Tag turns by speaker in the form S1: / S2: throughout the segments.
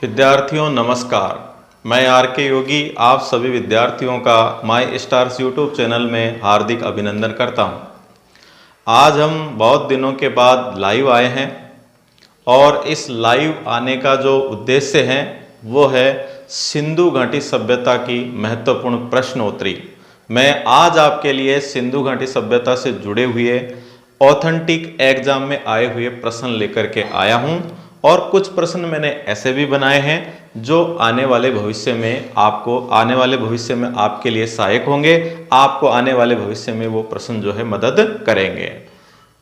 S1: विद्यार्थियों नमस्कार। मैं आर के योगी आप सभी विद्यार्थियों का माई स्टार्स यूट्यूब चैनल में हार्दिक अभिनंदन करता हूं। आज हम बहुत दिनों के बाद लाइव आए हैं और इस लाइव आने का जो उद्देश्य है वो है सिंधु घाटी सभ्यता की महत्वपूर्ण प्रश्नोत्तरी। मैं आज आपके लिए सिंधु घाटी सभ्यता से जुड़े हुए ऑथेंटिक एग्जाम में आए हुए प्रश्न लेकर के आया हूं और कुछ प्रश्न मैंने ऐसे भी बनाए हैं जो आने वाले भविष्य में आपके लिए सहायक होंगे। आपको आने वाले भविष्य में वो प्रश्न जो है मदद करेंगे।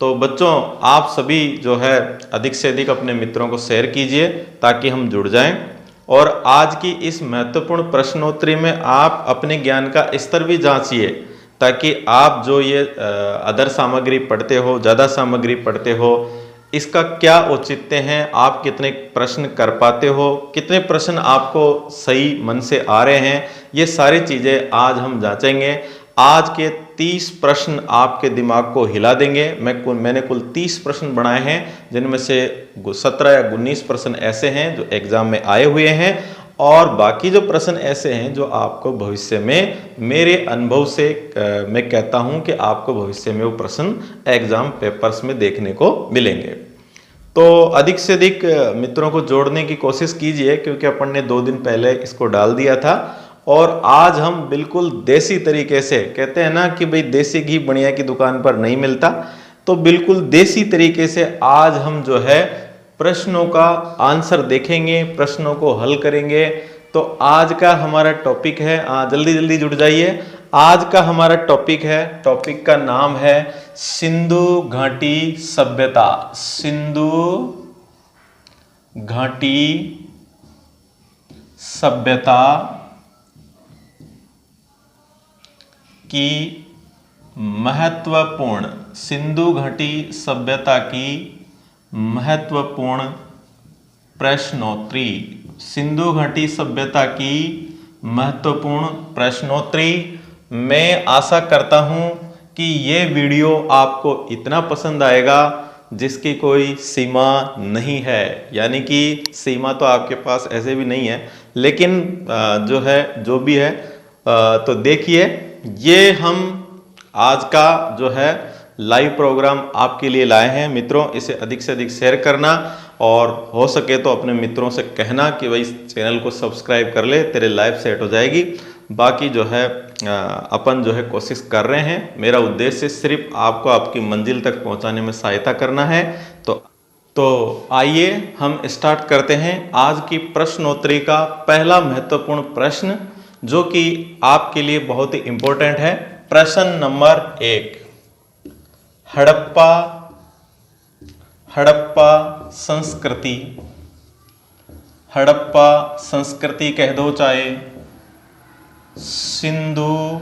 S1: तो बच्चों आप सभी जो है अधिक से अधिक अपने मित्रों को शेयर कीजिए ताकि हम जुड़ जाएं और आज की इस महत्वपूर्ण प्रश्नोत्तरी में आप अपने ज्ञान का स्तर भी जांचिए ताकि आप जो ये अदर सामग्री पढ़ते हो, ज़्यादा सामग्री पढ़ते हो, इसका क्या औचित्य है, आप कितने प्रश्न कर पाते हो, कितने प्रश्न आपको सही मन से आ रहे हैं, ये सारी चीज़ें आज हम जांचेंगे। आज के 30 प्रश्न आपके दिमाग को हिला देंगे। मैंने कुल 30 प्रश्न बनाए हैं जिनमें से 17 या 19 प्रश्न ऐसे हैं जो एग्जाम में आए हुए हैं और बाकी जो प्रश्न ऐसे हैं जो आपको भविष्य में मेरे अनुभव से मैं कहता हूं कि आपको भविष्य में वो प्रश्न एग्जाम पेपर्स में देखने को मिलेंगे। तो अधिक से अधिक मित्रों को जोड़ने की कोशिश कीजिए क्योंकि अपन ने 2 दिन पहले इसको डाल दिया था और आज हम बिल्कुल देसी तरीके से, कहते हैं ना कि भाई देसी घी बढ़िया की दुकान पर नहीं मिलता, तो बिल्कुल देसी तरीके से आज हम जो है प्रश्नों का आंसर देखेंगे, प्रश्नों को हल करेंगे। तो आज का हमारा टॉपिक है, जल्दी जल्दी जुड़ जाइए। आज का हमारा टॉपिक है, टॉपिक का नाम है सिंधु घाटी सभ्यता। सिंधु घाटी सभ्यता की महत्वपूर्ण, सिंधु घाटी सभ्यता की महत्वपूर्ण प्रश्नोत्तरी। सिंधु घाटी सभ्यता की महत्वपूर्ण प्रश्नोत्तरी। मैं आशा करता हूं कि ये वीडियो आपको इतना पसंद आएगा जिसकी कोई सीमा नहीं है, यानी कि सीमा तो आपके पास ऐसे भी नहीं है, लेकिन जो भी है तो देखिए, ये हम आज का जो है लाइव प्रोग्राम आपके लिए लाए हैं। मित्रों इसे अधिक से अधिक शेयर करना और हो सके तो अपने मित्रों से कहना कि भाई चैनल को सब्सक्राइब कर ले, तेरे लाइव सेट हो जाएगी। बाकी जो है अपन जो है कोशिश कर रहे हैं, मेरा उद्देश्य सिर्फ आपको आपकी मंजिल तक पहुंचाने में सहायता करना है। तो आइए हम स्टार्ट करते हैं आज की प्रश्नोत्तरी का पहला महत्वपूर्ण प्रश्न जो कि आपके लिए बहुत ही इंपॉर्टेंट है। प्रश्न नंबर 1, हड़प्पा संस्कृति, हड़प्पा संस्कृति कह दो चाहे सिंधु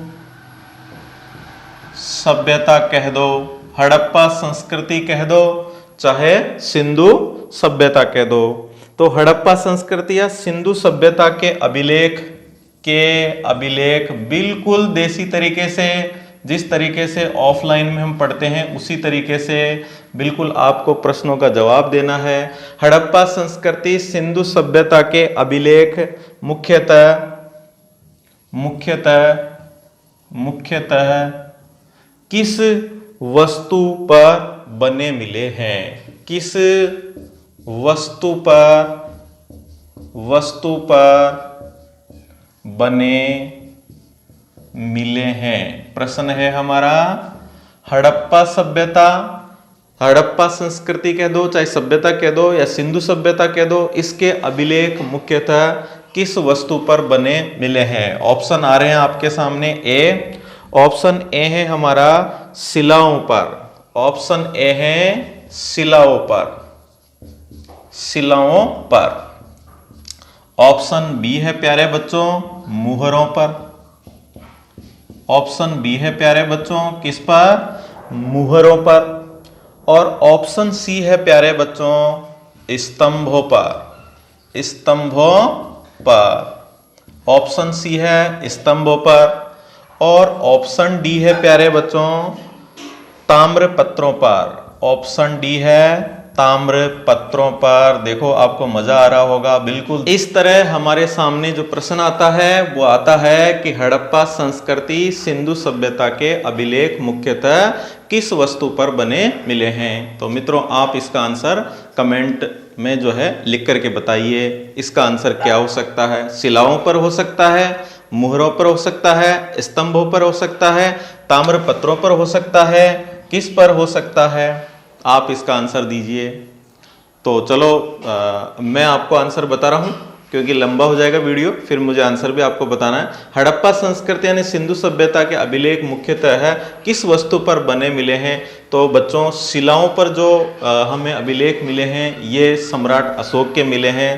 S1: सभ्यता कह दो, हड़प्पा संस्कृति कह दो चाहे सिंधु सभ्यता कह दो। तो हड़प्पा संस्कृति या सिंधु सभ्यता के अभिलेख बिल्कुल देसी तरीके से, जिस तरीके से ऑफलाइन में हम पढ़ते हैं उसी तरीके से बिल्कुल आपको प्रश्नों का जवाब देना है। हड़प्पा संस्कृति सिंधु सभ्यता के अभिलेख मुख्यतः किस वस्तु पर बने मिले हैं? किस वस्तु पर बने मिले हैं? प्रश्न है हमारा हड़प्पा सभ्यता, हड़प्पा संस्कृति कह दो चाहे सभ्यता कह दो या सिंधु सभ्यता कह दो, इसके अभिलेख मुख्यतः किस वस्तु पर बने मिले हैं? ऑप्शन आ रहे हैं आपके सामने। ऑप्शन ए है हमारा शिलाओं पर, ऑप्शन ए है शिलाओं पर। ऑप्शन बी है प्यारे बच्चों मुहरों पर, ऑप्शन बी है प्यारे बच्चों किस पर? मुहरों पर। और ऑप्शन सी है प्यारे बच्चों स्तंभों पर, ऑप्शन सी है स्तंभों पर। और ऑप्शन डी है प्यारे बच्चों ताम्र पत्रों पर, ऑप्शन डी है ताम्र पत्रों पर। देखो आपको मजा आ रहा होगा। बिल्कुल इस तरह हमारे सामने जो प्रश्न आता है वो आता है कि हड़प्पा संस्कृति सिंधु सभ्यता के अभिलेख मुख्यतः किस वस्तु पर बने मिले हैं। तो मित्रों आप इसका आंसर कमेंट में जो है लिख करके बताइए। इसका आंसर क्या हो सकता है? शिलाओं पर हो सकता है, मुहरों पर हो सकता है, स्तंभों पर हो सकता है, ताम्र पत्रों पर हो सकता है, किस पर हो सकता है? आप इसका आंसर दीजिए। तो चलो मैं आपको आंसर बता रहा हूं क्योंकि लंबा हो जाएगा वीडियो, फिर मुझे आंसर भी आपको बताना है। हड़प्पा संस्कृति यानी सिंधु सभ्यता के अभिलेख मुख्यतः है किस वस्तु पर बने मिले हैं? तो बच्चों शिलाओं पर जो हमें अभिलेख मिले हैं ये सम्राट अशोक के मिले हैं।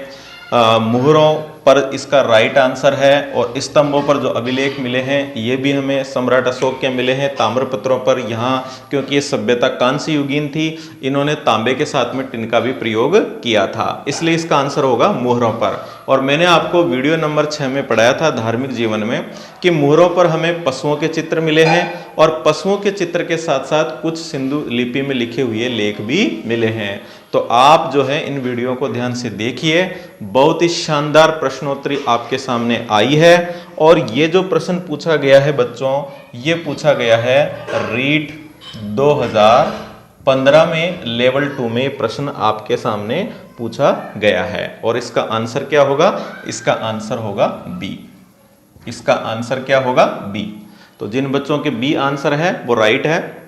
S1: मुहरों पर इसका राइट आंसर है। और स्तंभों पर जो अभिलेख मिले हैं ये भी हमें सम्राट अशोक के मिले हैं। ताम्रपत्रों पर यहाँ क्योंकि ये सभ्यता कांस्य युगीन थी, इन्होंने तांबे के साथ में टिन का भी प्रयोग किया था, इसलिए इसका आंसर होगा मुहरों पर। और मैंने आपको वीडियो नंबर 6 में पढ़ाया था धार्मिक जीवन में कि मुहरों पर हमें पशुओं के चित्र मिले हैं और पशुओं के चित्र के साथ साथ कुछ सिंधु लिपि में लिखे हुए लेख भी मिले हैं। तो आप जो है इन वीडियो को ध्यान से देखिए, बहुत ही शानदार प्रश्नोत्तरी आपके सामने आई है। और ये जो प्रश्न पूछा गया है बच्चों, ये पूछा गया है रीट 2015 में लेवल 2 में प्रश्न आपके सामने पूछा गया है। और इसका आंसर क्या होगा? इसका आंसर होगा बी। इसका आंसर क्या होगा? बी। तो जिन बच्चों के बी आंसर है वो राइट है,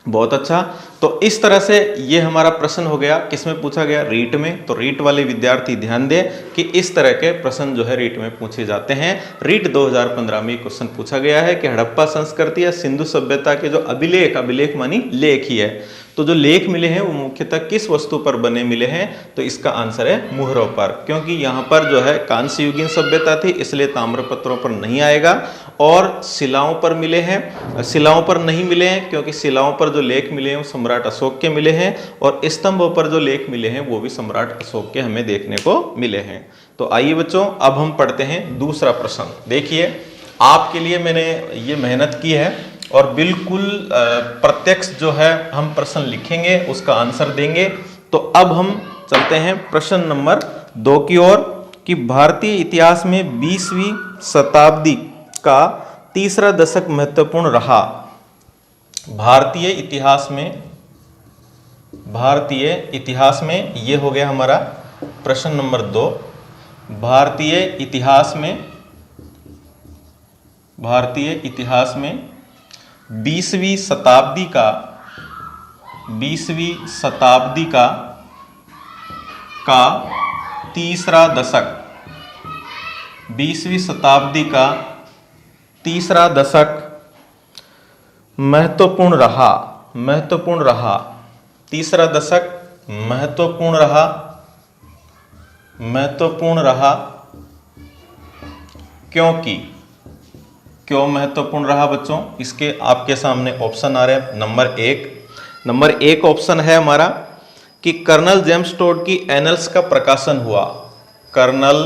S1: बहुत अच्छा। तो इस तरह से ये हमारा प्रश्न हो गया। किसमें पूछा गया? रीट में। तो रीट वाले विद्यार्थी ध्यान दें कि इस तरह के प्रश्न जो है रीट में पूछे जाते हैं। रीट 2015 में क्वेश्चन पूछा गया है कि हड़प्पा संस्कृति या सिंधु सभ्यता के जो अभिलेख, अभिलेख मानी लेख ही है, तो जो लेख मिले हैं वो मुख्यतः किस वस्तु पर बने मिले हैं? तो इसका आंसर है मुहरों पर, क्योंकि यहाँ पर जो है कांस्य युगीन सभ्यता थी इसलिए ताम्रपत्रों पर नहीं आएगा। और शिलाओं पर मिले हैं, शिलाओं पर नहीं मिले हैं क्योंकि शिलाओं पर जो लेख मिले हैं वो सम्राट अशोक के मिले हैं। और स्तंभों पर जो लेख मिले हैं वो भी सम्राट अशोक के हमें देखने को मिले हैं। तो आइए बच्चों अब हम पढ़ते हैं दूसरा प्रश्न। देखिए आपके लिए मैंने ये मेहनत की है और बिल्कुल प्रत्यक्ष जो है हम प्रश्न लिखेंगे, उसका आंसर देंगे। तो अब हम चलते हैं प्रश्न नंबर 2 की ओर कि भारतीय इतिहास में 20वीं शताब्दी का तीसरा दशक महत्वपूर्ण रहा। भारतीय इतिहास में ये हो गया हमारा प्रश्न नंबर 2। भारतीय इतिहास में 20वीं शताब्दी का तीसरा दशक, 20वीं शताब्दी का तीसरा दशक महत्वपूर्ण रहा। तीसरा दशक महत्वपूर्ण रहा क्यों महत्वपूर्ण रहा बच्चों? इसके आपके सामने ऑप्शन आ रहे हैं। नंबर एक ऑप्शन है हमारा कि कर्नल जेम्स टोड की एनल्स का प्रकाशन हुआ। कर्नल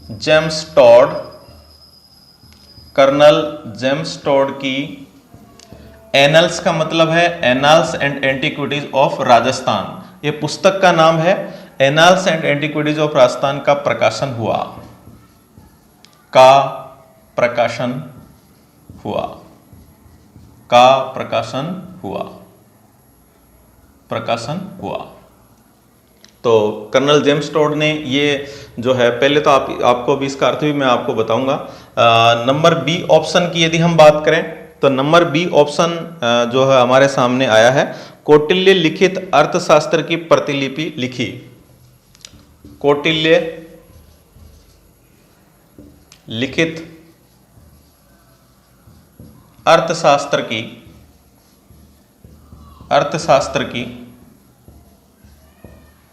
S1: जेम्स टोड की एनल्स का मतलब है annals and antiquities of Rajasthan, ये पुस्तक का नाम है। Annals and antiquities of Rajasthan का प्रकाशन हुआ। तो कर्नल जेम्स टोड ने ये जो है, पहले तो आपको भी इसका अर्थ भी मैं आपको बताऊंगा। नंबर बी ऑप्शन की यदि हम बात करें तो नंबर बी ऑप्शन जो है हमारे सामने आया है, कौटिल्य लिखित अर्थशास्त्र की प्रतिलिपि लिखी। कौटिल्य लिखित अर्थशास्त्र की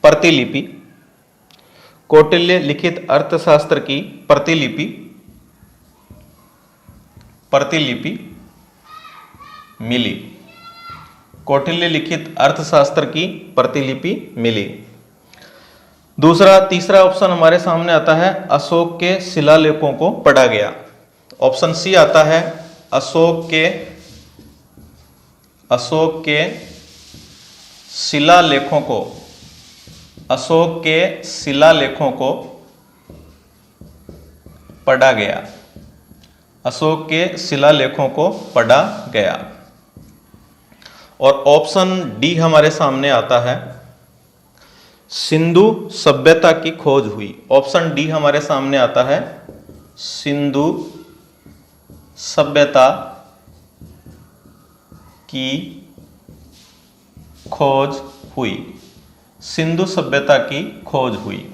S1: प्रतिलिपि, कौटिल्य लिखित अर्थशास्त्र की प्रतिलिपि मिली। कौटिल्य लिखित अर्थशास्त्र की प्रतिलिपि मिली। तीसरा ऑप्शन हमारे सामने आता है अशोक के शिलालेखों को पढ़ा गया। ऑप्शन सी आता है अशोक के शिलालेखों को, अशोक के शिलालेखों को पढ़ा गया, अशोक के शिलालेखों को पढ़ा गया। और ऑप्शन डी हमारे सामने आता है, सिंधु सभ्यता की खोज हुई। ऑप्शन डी हमारे सामने आता है, सिंधु सभ्यता की खोज हुई, सिंधु सभ्यता की खोज हुई।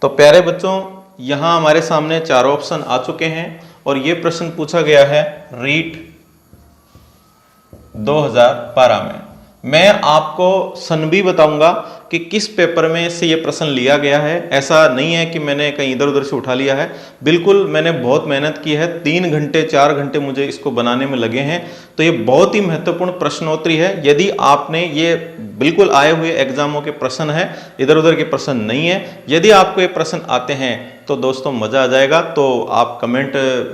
S1: तो प्यारे बच्चों, यहां हमारे सामने चारों ऑप्शन आ चुके हैं और यह प्रश्न पूछा गया है रीट 2012 में। मैं आपको सन भी बताऊंगा कि किस पेपर में से ये प्रश्न लिया गया है। ऐसा नहीं है कि मैंने कहीं इधर उधर से उठा लिया है, बिल्कुल मैंने बहुत मेहनत की है, 3 घंटे 4 घंटे मुझे इसको बनाने में लगे हैं। तो ये बहुत ही महत्वपूर्ण प्रश्नोत्तरी है। यदि आपने ये बिल्कुल आए हुए एग्जामों के प्रश्न है, इधर उधर के प्रश्न नहीं है। यदि आपको ये प्रश्न आते हैं तो दोस्तों मजा आ जाएगा। तो आप कमेंट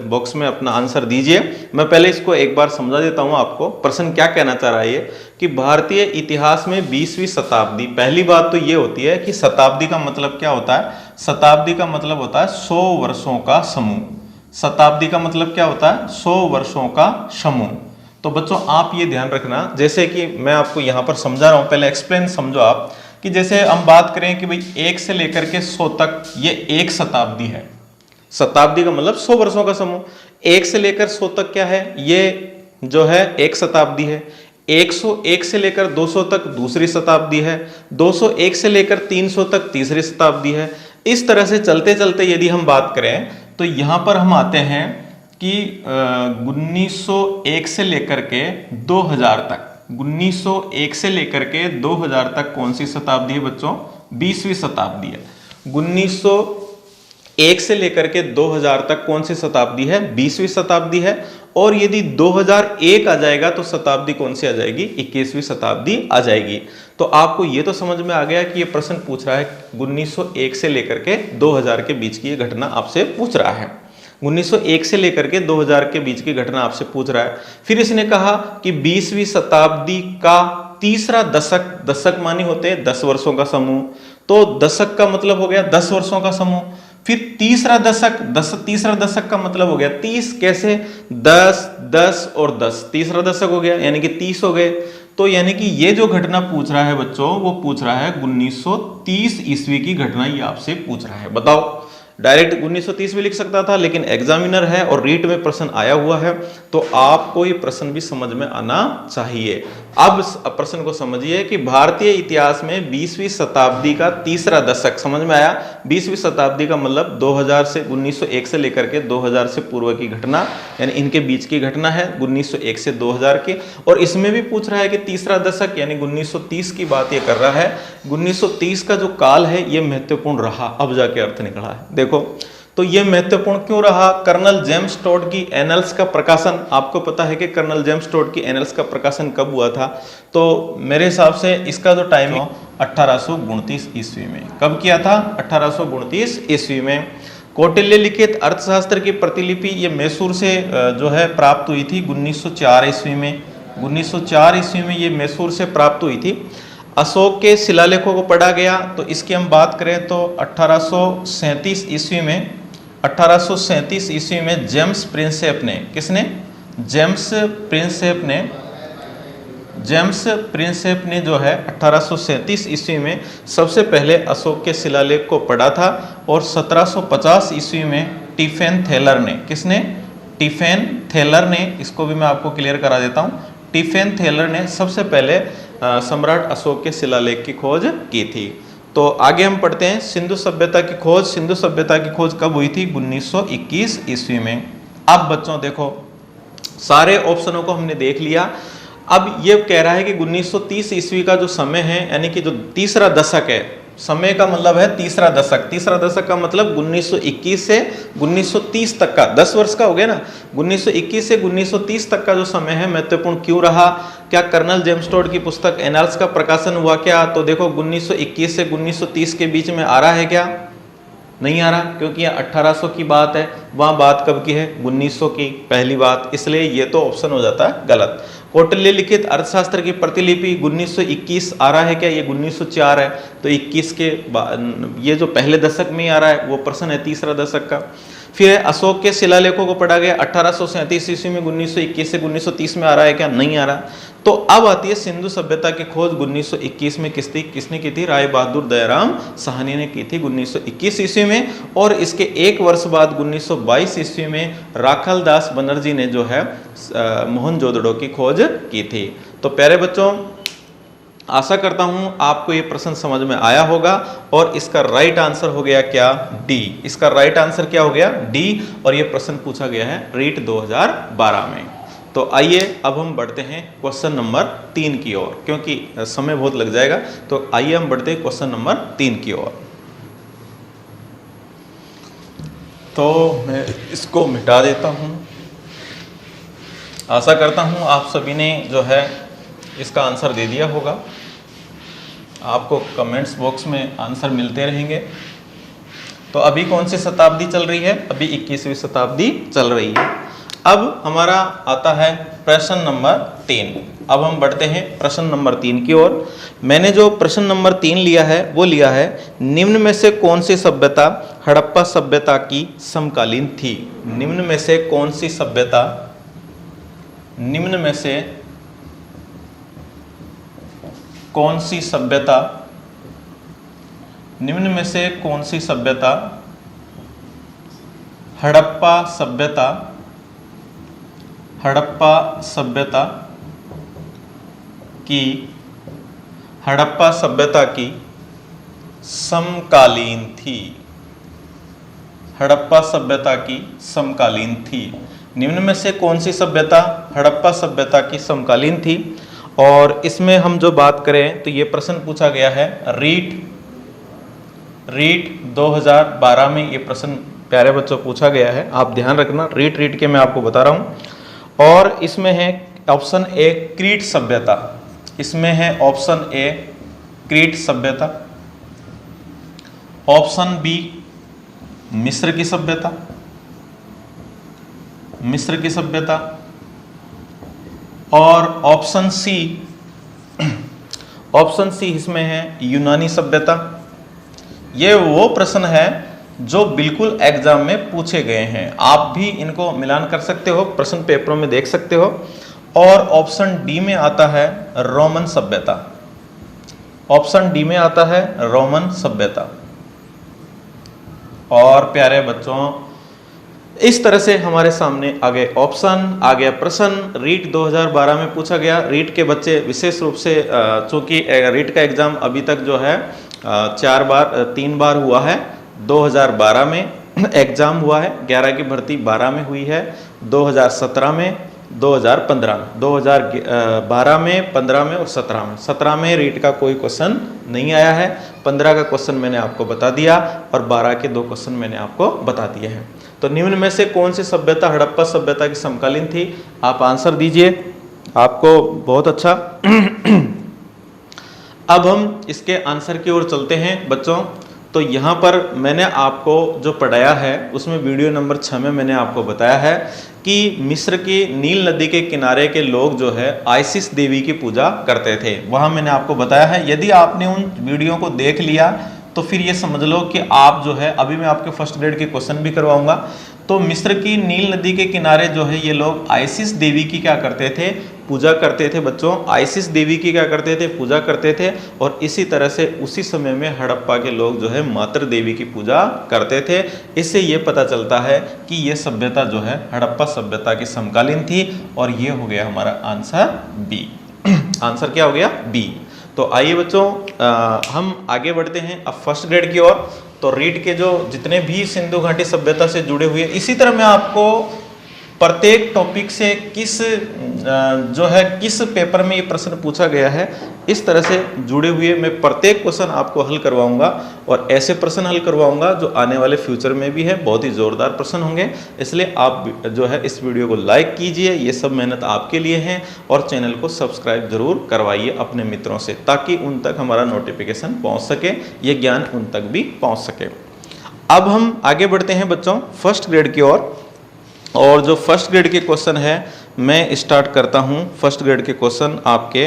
S1: बॉक्स में अपना आंसर दीजिए। मैं पहले इसको एक बार समझा देता हूं आपको, प्रश्न क्या कहना चाह रहा है ये, कि भारतीय इतिहास में 20वीं शताब्दी। पहली बात तो ये होती है कि शताब्दी का मतलब क्या होता है। शताब्दी का मतलब होता है 100 वर्षों का समूह। शताब्दी का मतलब क्या होता है, 100 वर्षों का समूह। तो बच्चों आप ये ध्यान रखना, जैसे कि मैं आपको यहाँ पर समझा रहा हूँ, पहले एक्सप्लेन समझो आप, कि जैसे हम बात करें कि भाई 1 से लेकर के 100 तक ये एक शताब्दी है। शताब्दी का मतलब 100 वर्षों का समूह। 1 से लेकर 100 तक क्या है, ये जो है एक शताब्दी है। 101 से लेकर 200 तक दूसरी शताब्दी है। 201 से लेकर 300 तक तीसरी शताब्दी है। इस तरह से चलते चलते यदि हम बात करें तो यहां पर हम आते हैं कि 1901 से लेकर के 2000 तक, 1901 से लेकर के 2000 तक कौन सी शताब्दी है बच्चों, 20वीं शताब्दी है। 1901 से लेकर के 2000 तक कौन सी शताब्दी है, 20वीं शताब्दी है। और यदि 2001 आ जाएगा तो शताब्दी कौन सी आ जाएगी, 21वीं शताब्दी आ जाएगी। तो आपको ये तो समझ में आ गया कि ये प्रश्न पूछ रहा है 1901 से लेकर के 2000 के बीच की ये घटना आपसे पूछ रहा है। 1901 से लेकर के 2000 के बीच की घटना आपसे पूछ रहा है। फिर इसने कहा कि 20वीं शताब्दी का तीसरा दशक, दशक मानी होते हैं 10 वर्षों का समूह, तो दशक का मतलब हो गया 10 वर्षों का समूह। फिर तीसरा दशक, तीसरा दशक का मतलब हो गया 30, कैसे 10, 10 और 10, तीसरा दशक हो गया, यानी कि 30 हो गए। तो यानी कि ये जो घटना पूछ रहा है बच्चों, वो पूछ रहा है 1930 ईस्वी की घटना ये आपसे पूछ रहा है। बताओ, डायरेक्ट 1930 भी लिख सकता था, लेकिन एग्जामिनर है और रीट में प्रश्न आया हुआ है, तो आपको ये प्रश्न भी समझ में आना चाहिए। अब प्रश्न को समझिए कि भारतीय इतिहास में 20वीं शताब्दी का तीसरा दशक, समझ में आया। 20वीं शताब्दी का मतलब 2000 से 1901 से लेकर के 2000 से पूर्व की घटना, यानी इनके बीच की घटना है 1901 से 2000 की। और इसमें भी पूछ रहा है कि तीसरा दशक यानी 1930 की बात ये कर रहा है। 1930 का जो काल है ये महत्वपूर्ण रहा, अब जाके अर्थ निकला है। देखो, तो ये महत्वपूर्ण क्यों रहा, कर्नल जेम्स टोड की एनल्स का प्रकाशन, आपको पता है कि कर्नल जेम्स टोड की एनल्स का प्रकाशन कब हुआ था, तो मेरे हिसाब से इसका जो टाइम है 1829 ईस्वी में। कब किया था, 1829 ईस्वी में। कौटिल्य लिखित अर्थशास्त्र की प्रतिलिपि ये मैसूर से जो है प्राप्त हुई थी 1904 ईस्वी में। 1904 ईस्वी में ये मैसूर से प्राप्त हुई थी। अशोक के शिलालेखों को पढ़ा गया, तो इसकी हम बात करें तो 1837 ईस्वी में, 1837 ईस्वी में जेम्स प्रिंसेप ने, किसने, जेम्स प्रिंसेप ने जो है 1837 ईस्वी में सबसे पहले अशोक के शिलालेख को पढ़ा था। और 1750 ईस्वी में टिफेन थेलर ने, किसने, टिफेन थेलर ने, इसको भी मैं आपको क्लियर करा देता हूँ, टिफेन थेलर ने सबसे पहले सम्राट अशोक के शिलालेख की खोज की थी। तो आगे हम पढ़ते हैं सिंधु सभ्यता की खोज। सिंधु सभ्यता की खोज कब हुई थी, 1921 ईस्वी में। अब बच्चों देखो, सारे ऑप्शनों को हमने देख लिया। अब ये कह रहा है कि 1930 ईस्वी का जो समय है, यानी कि जो तीसरा दशक है, समय का मतलब है तीसरा दशक। तीसरा दशक का मतलब 1921 से 1930 तक का, 10 वर्ष का हो गया ना। 1921 से 1930 तक का जो समय है महत्वपूर्ण क्यों रहा, क्या कर्नल जेम्स टोड की पुस्तक एनल्स का प्रकाशन हुआ क्या, तो देखो 1921 से 1930 के बीच में आ रहा है क्या, नहीं आ रहा, क्योंकि यह 1800 की बात है। वहां बात कब की है, 1900 की, पहली बात, इसलिए ये तो ऑप्शन हो जाता है गलत। कौटिल्य लिखित अर्थशास्त्र की प्रतिलिपि 1921 आ रहा है क्या? ये 1904 है, तो 21 के ये जो पहले दशक में ही आ रहा है वो प्रश्न है तीसरा दशक का। फिर अशोक के शिलालेखों को पढ़ा गया 1837 ईस्वी में, 1921 से 1930 में आ रहा है क्या? नहीं आ रहा। तो अब आती है सिंधु सभ्यता की खोज 1921 में किसने की थी? राय बहादुर दयाराम साहनी ने की थी 1921 ईस्वी में। और इसके एक वर्ष बाद 1922 ईस्वी में राखल दास बनर्जी ने जो है मोहनजोदड़ो की खोज की थी। तो प्यारे बच्चों, आशा करता हूं आपको ये प्रश्न समझ में आया होगा और इसका राइट आंसर हो गया क्या? डी। इसका राइट आंसर क्या हो गया? डी। और ये प्रश्न पूछा गया है रीट 2012 में। तो आइए अब हम बढ़ते हैं क्वेश्चन नंबर 3 की ओर, क्योंकि समय बहुत लग जाएगा। तो आइए हम बढ़ते हैं क्वेश्चन नंबर 3 की ओर। तो मैं इसको मिटा देता हूं। आशा करता हूं आप सभी ने जो है इसका आंसर दे दिया होगा। आपको कमेंट्स बॉक्स में आंसर मिलते रहेंगे। तो अभी कौन सी शताब्दी चल रही है? अभी 21वीं शताब्दी चल रही है। अब हमारा आता है प्रश्न नंबर 3। अब हम बढ़ते हैं प्रश्न नंबर 3 की ओर। मैंने जो प्रश्न नंबर 3 लिया है वो लिया है, निम्न में से कौन सी सभ्यता हड़प्पा सभ्यता की समकालीन थी? निम्न में से कौन सी सभ्यता, निम्न में से कौन सी सभ्यता, निम्न में से कौन सी सभ्यता हड़प्पा सभ्यता, हड़प्पा सभ्यता की, हड़प्पा सभ्यता की समकालीन थी? हड़प्पा सभ्यता की समकालीन थी। निम्न में से कौन सी सभ्यता हड़प्पा सभ्यता की समकालीन थी? और इसमें हम जो बात करें तो ये प्रश्न पूछा गया है रीट 2012 में। ये प्रश्न प्यारे बच्चों पूछा गया है, आप ध्यान रखना। रीट के मैं आपको बता रहा हूं। और इसमें है ऑप्शन ए क्रीट सभ्यता, इसमें है ऑप्शन ए क्रीट सभ्यता, ऑप्शन बी मिस्र की सभ्यता, मिस्र की सभ्यता, और ऑप्शन सी इसमें है यूनानी सभ्यता। ये वो प्रश्न है जो बिल्कुल एग्जाम में पूछे गए हैं। आप भी इनको मिलान कर सकते हो, प्रश्न पेपरों में देख सकते हो। और ऑप्शन डी में आता है रोमन सभ्यता, ऑप्शन डी में आता है रोमन सभ्यता। और प्यारे बच्चों, इस तरह से हमारे सामने आ गए ऑप्शन, आ गया प्रश्न। रीट 2012 में पूछा गया। रीट के बच्चे विशेष रूप से, चूंकि रीट का एग्जाम अभी तक जो है 3 बार हुआ है। 2012 में एग्जाम हुआ है, 11 की भर्ती 12 में हुई है, 2017 में, 2015 में, 2012 में, 15 में और 17 में। 17 में रीट का कोई क्वेश्चन नहीं आया है। 15 का क्वेश्चन मैंने आपको बता दिया और 12 के 2 क्वेश्चन मैंने आपको बता दिए हैं। तो निम्न में से कौन सी सभ्यता हड़प्पा सभ्यता की समकालीन थी? आप आंसर दीजिए, आपको बहुत अच्छा। अब हम इसके आंसर की ओर चलते हैं बच्चों। तो यहाँ पर मैंने आपको जो पढ़ाया है उसमें वीडियो नंबर 6 में मैंने आपको बताया है कि मिस्र की नील नदी के किनारे के लोग जो है आइसिस देवी की पूजा करते थे। वहाँ मैंने आपको बताया है। यदि आपने उन वीडियो को देख लिया तो फिर ये समझ लो कि आप जो है, अभी मैं आपके फर्स्ट ग्रेड के क्वेश्चन भी करवाऊंगा। तो मिस्र की नील नदी के किनारे जो है ये लोग आइसिस देवी की क्या करते थे? पूजा करते थे बच्चों। आइसिस देवी की क्या करते थे? पूजा करते थे। और इसी तरह से उसी समय में हड़प्पा के लोग जो है मातृ देवी की पूजा करते थे। इससे ये पता चलता है कि ये सभ्यता जो है हड़प्पा सभ्यता की समकालीन थी। और ये हो गया हमारा आंसर बी। आंसर क्या हो गया? बी। तो आइए बच्चों, हम आगे बढ़ते हैं अब फर्स्ट ग्रेड की ओर। तो रीट के जो जितने भी सिंधु घाटी सभ्यता से जुड़े हुए, इसी तरह मैं आपको प्रत्येक टॉपिक से किस पेपर में ये प्रश्न पूछा गया है, इस तरह से जुड़े हुए मैं प्रत्येक क्वेश्चन आपको हल करवाऊंगा। और ऐसे प्रश्न हल करवाऊंगा जो आने वाले फ्यूचर में भी है, बहुत ही जोरदार प्रश्न होंगे। इसलिए आप जो है इस वीडियो को लाइक कीजिए, ये सब मेहनत आपके लिए है। और चैनल को सब्सक्राइब जरूर करवाइए अपने मित्रों से, ताकि उन तक हमारा नोटिफिकेशन पहुँच सके, ये ज्ञान उन तक भी पहुँच सके। अब हम आगे बढ़ते हैं बच्चों फर्स्ट ग्रेड की ओर। और जो फर्स्ट ग्रेड के क्वेश्चन है मैं स्टार्ट करता हूं फर्स्ट ग्रेड के क्वेश्चन आपके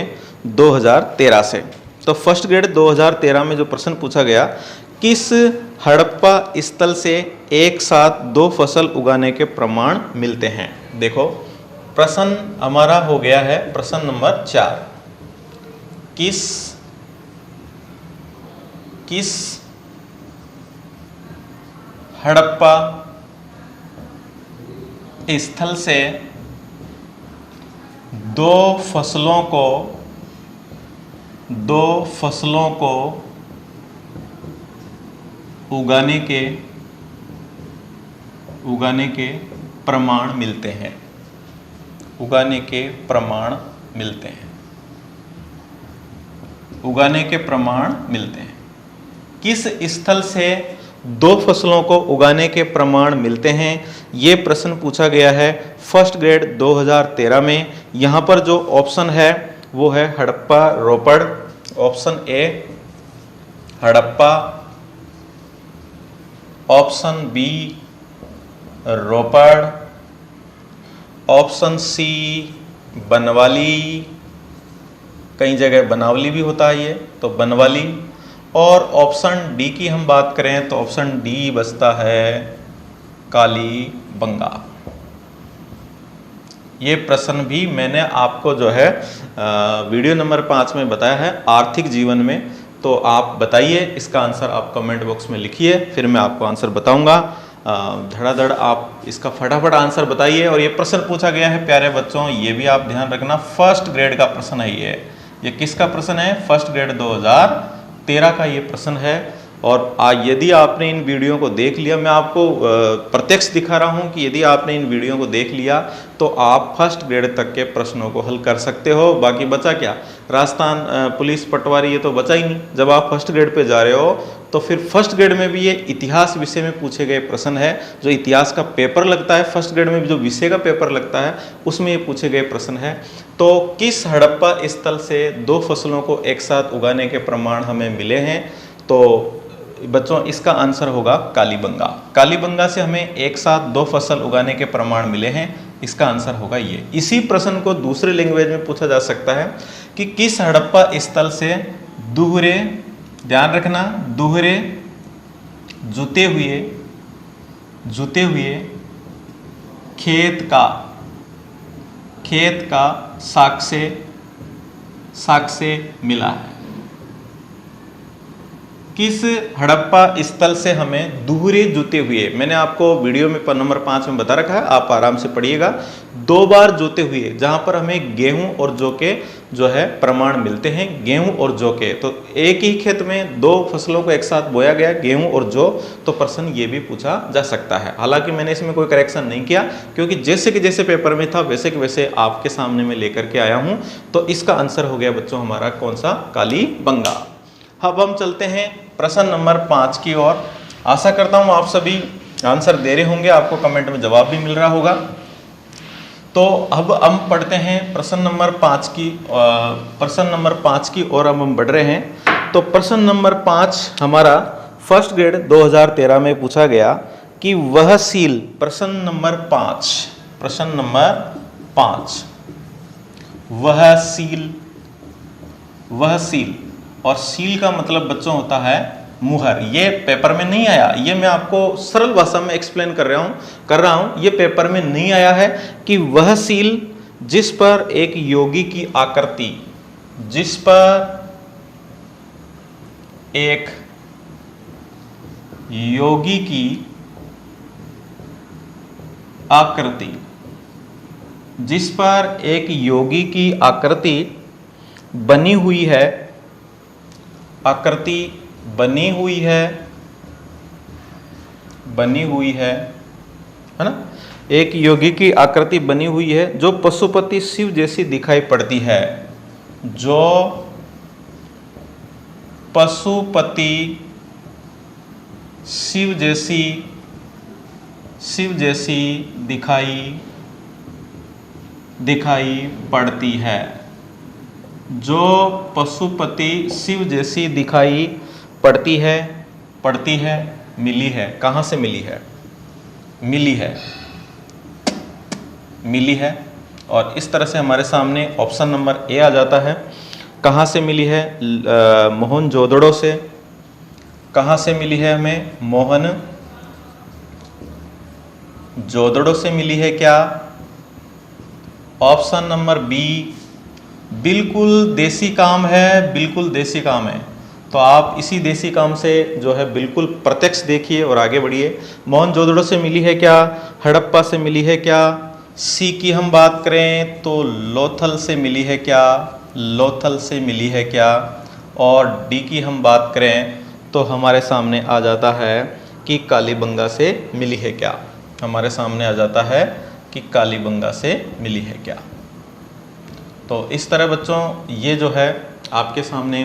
S1: 2013 से। तो फर्स्ट ग्रेड 2013 में जो प्रश्न पूछा गया, किस हड़प्पा स्थल से एक साथ 2 फसल उगाने के प्रमाण मिलते हैं। देखो प्रश्न हमारा हो गया है प्रश्न नंबर 4। किस हड़प्पा स्थल से 2 फसलों को उगाने के प्रमाण मिलते हैं। उगाने के प्रमाण मिलते हैं। किस स्थल से 2 फसलों को उगाने के प्रमाण मिलते हैं, ये प्रश्न पूछा गया है फर्स्ट ग्रेड 2013 में। यहां पर जो ऑप्शन है वो है Harappa Ropar, option A Harappa, option B Ropar, option C Banawali, कई जगह बनावली भी होता है ये, तो बनवाली, और ऑप्शन डी की हम बात करें तो ऑप्शन डी बचता है कालीबंगा। ये प्रश्न भी मैंने आपको जो है वीडियो नंबर 5 में बताया है आर्थिक जीवन में। तो आप बताइए, इसका आंसर आप कमेंट बॉक्स में लिखिए, फिर मैं आपको आंसर बताऊंगा। धड़ाधड़ आप इसका फटाफट आंसर बताइए। और ये प्रश्न पूछा गया है प्यारे बच्चों, ये भी आप ध्यान रखना, फर्स्ट ग्रेड का प्रश्न है ये किसका प्रश्न है, फर्स्ट ग्रेड 2013 का ये प्रश्न है। और यदि आपने इन वीडियो को देख लिया, मैं आपको प्रत्यक्ष दिखा रहा हूं कि यदि आपने इन वीडियो को देख लिया तो आप फर्स्ट ग्रेड तक के प्रश्नों को हल कर सकते हो। बाकी बचा क्या, राजस्थान पुलिस पटवारी, ये तो बचा ही नहीं। जब आप फर्स्ट ग्रेड पे जा रहे हो तो फिर फर्स्ट ग्रेड में भी ये इतिहास विषय में पूछे गए प्रश्न है, जो इतिहास का पेपर लगता है फर्स्ट ग्रेड में, जो विषय का पेपर लगता है उसमें ये पूछे गए प्रश्न है। तो किस हड़प्पा स्थल से 2 फसलों को एक साथ उगाने के प्रमाण हमें मिले हैं, तो बच्चों इसका आंसर होगा कालीबंगा। कालीबंगा से हमें एक साथ 2 फसल उगाने के प्रमाण मिले हैं, इसका आंसर होगा ये। इसी प्रश्न को दूसरे लैंग्वेज में पूछा जा सकता है कि किस हड़प्पा स्थल से दोहरे, ध्यान रखना, दोहरे जुते हुए खेत का साक्ष्य मिला है। किस हड़प्पा स्थल से हमें दोहरे जुते हुए, मैंने आपको वीडियो में नंबर 5 में बता रखा है, आप आराम से पढ़िएगा, 2 बार जोते हुए, जहां पर हमें गेहूं और जौ के जो है प्रमाण मिलते हैं, गेहूं और जौ के। तो एक ही खेत में 2 फसलों को एक साथ बोया गया, गेहूं और जौ, तो प्रश्न ये भी पूछा जा सकता है। हालांकि मैंने इसमें कोई करेक्शन नहीं किया, क्योंकि जैसे कि जैसे पेपर में था वैसे कि वैसे आपके सामने में लेकर के आया हूं। तो इसका आंसर हो गया बच्चों हमारा कौन सा, कालीबंगा। अब हम चलते हैं प्रश्न नंबर 5 की ओर। आशा करता हूं आप सभी आंसर दे रहे होंगे, आपको कमेंट में जवाब भी मिल रहा होगा। तो अब हम पढ़ते हैं प्रश्न नंबर 5 की ओर अब हम बढ़ रहे हैं। तो प्रश्न नंबर 5 हमारा फर्स्ट ग्रेड 2013 में पूछा गया कि वह सील, प्रश्न नंबर 5 वह सील, और सील का मतलब बच्चों होता है मुहर। ये पेपर में नहीं आया, ये मैं आपको सरल भाषा में एक्सप्लेन कर रहा हूं। ये पेपर में नहीं आया है कि वह सील जिस पर एक योगी की आकृति, जिस पर एक योगी की आकृति, जिस पर एक योगी की आकृति बनी हुई है, आकृति बनी हुई है ना, एक योगी की आकृति बनी हुई है जो पशुपति शिव जैसी दिखाई पड़ती है, जो पशुपति शिव जैसी दिखाई पड़ती है, जो पशुपति शिव जैसी दिखाई पड़ती है, मिली है। कहां से मिली है? मिली है। और इस तरह से हमारे सामने ऑप्शन नंबर ए आ जाता है। कहाँ से मिली है? मोहनजोदड़ो से। कहाँ से मिली है हमें? मोहनजोदड़ो से मिली है क्या? ऑप्शन नंबर बी, बिल्कुल देसी काम है, बिल्कुल देसी काम है। तो आप इसी देसी काम से जो है बिल्कुल प्रत्यक्ष देखिए और आगे बढ़िए। मोहनजोदड़ो से मिली है क्या? हड़प्पा से मिली है क्या? सी की हम बात करें तो लोथल से मिली है क्या? लोथल से मिली है क्या? और डी की हम बात करें तो हमारे सामने आ जाता है कि कालीबंगा से मिली है क्या? हमारे सामने आ जाता है कि कालीबंगा से मिली है क्या? तो इस तरह बच्चों ये जो है आपके सामने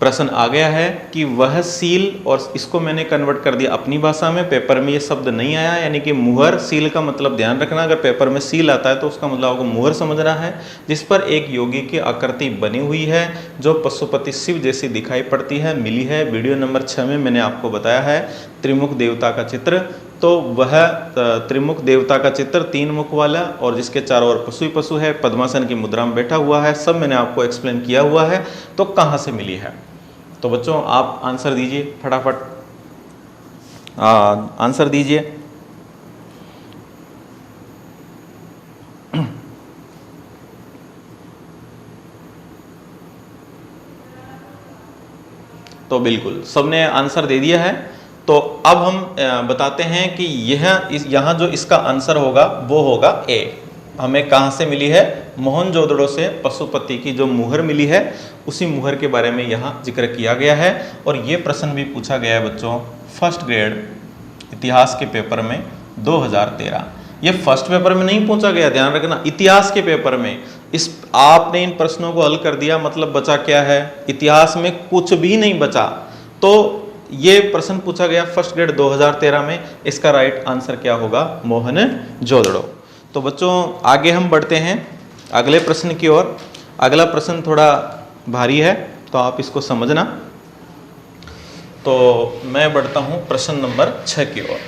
S1: प्रश्न आ गया है कि वह सील, और इसको मैंने कन्वर्ट कर दिया अपनी भाषा में। पेपर में ये शब्द नहीं आया, यानी कि मुहर। सील का मतलब ध्यान रखना, अगर पेपर में सील आता है तो उसका मतलब आपको मुहर समझना है, जिस पर एक योगी की आकृति बनी हुई है जो पशुपति शिव जैसी दिखाई पड़ती है, मिली है। वीडियो नंबर 6 में मैंने आपको बताया है त्रिमुख देवता का चित्र। तो वह त्रिमुख देवता का चित्र 3 मुख वाला और जिसके चारों ओर पशु ही पशु है, पद्मासन की मुद्रा में बैठा हुआ है, सब मैंने आपको एक्सप्लेन किया हुआ है। तो कहाँ से मिली है? तो बच्चों आप आंसर दीजिए फटाफट, आंसर दीजिए। तो बिल्कुल सबने आंसर दे दिया है। तो अब हम बताते हैं कि यहाँ जो इसका आंसर होगा वो होगा ए। हमें कहाँ से मिली है? मोहनजोदड़ो से पशुपति की जो मुहर मिली है उसी मुहर के बारे में यहाँ जिक्र किया गया है। और ये प्रश्न भी पूछा गया है बच्चों फर्स्ट ग्रेड इतिहास के पेपर में 2013। ये फर्स्ट पेपर में नहीं पूछा गया, ध्यान रखना, इतिहास के पेपर में। इस आपने इन प्रश्नों को हल कर दिया, मतलब बचा क्या है? इतिहास में कुछ भी नहीं बचा। तो ये प्रश्न पूछा गया फर्स्ट ग्रेड 2013 में। इसका राइट आंसर क्या होगा? मोहनजोदड़ो। तो बच्चों आगे हम बढ़ते हैं अगले प्रश्न की ओर। अगला प्रश्न थोड़ा भारी है तो आप इसको समझना। तो मैं बढ़ता हूं प्रश्न नंबर 6 की ओर।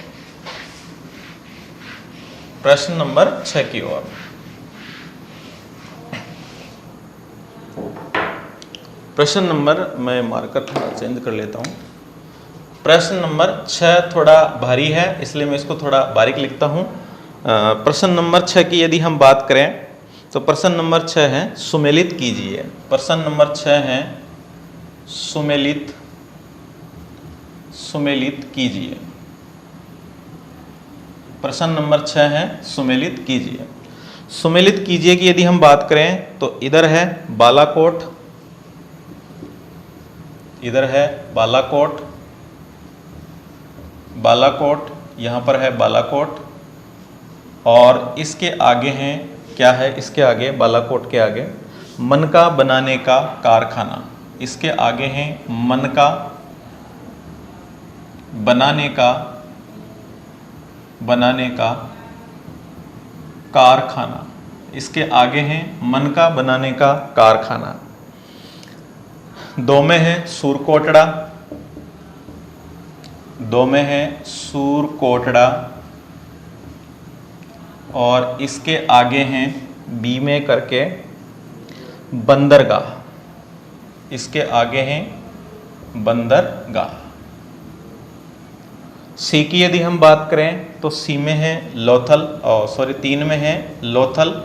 S1: प्रश्न नंबर 6 की ओर। प्रश्न नंबर, मैं मार्कर थोड़ा चेंज कर लेता हूं। प्रश्न नंबर 6 थोड़ा भारी है इसलिए मैं इसको थोड़ा बारीक लिखता हूं। प्रश्न नंबर 6 की यदि हम बात करें तो प्रश्न नंबर 6 है सुमेलित कीजिए। प्रश्न नंबर 6 है सुमेलित कीजिए। प्रश्न नंबर 6 है सुमेलित कीजिए। सुमेलित कीजिए की यदि हम बात करें तो इधर है बालाकोट, इधर है बालाकोट, बालाकोट, यहाँ पर है बालाकोट, और इसके आगे हैं क्या है? इसके आगे बालाकोट के आगे मनका बनाने का कारखाना। इसके आगे हैं मनका बनाने का कारखाना। इसके आगे हैं मनका बनाने का कारखाना। 2 में है सूरकोटड़ा, 2 में है सूरकोटड़ा, और इसके आगे हैं बी में करके बंदरगाह। इसके आगे हैं बंदरगाह। सी की यदि हम बात करें तो सी में है लोथल, सॉरी 3 में है लोथल,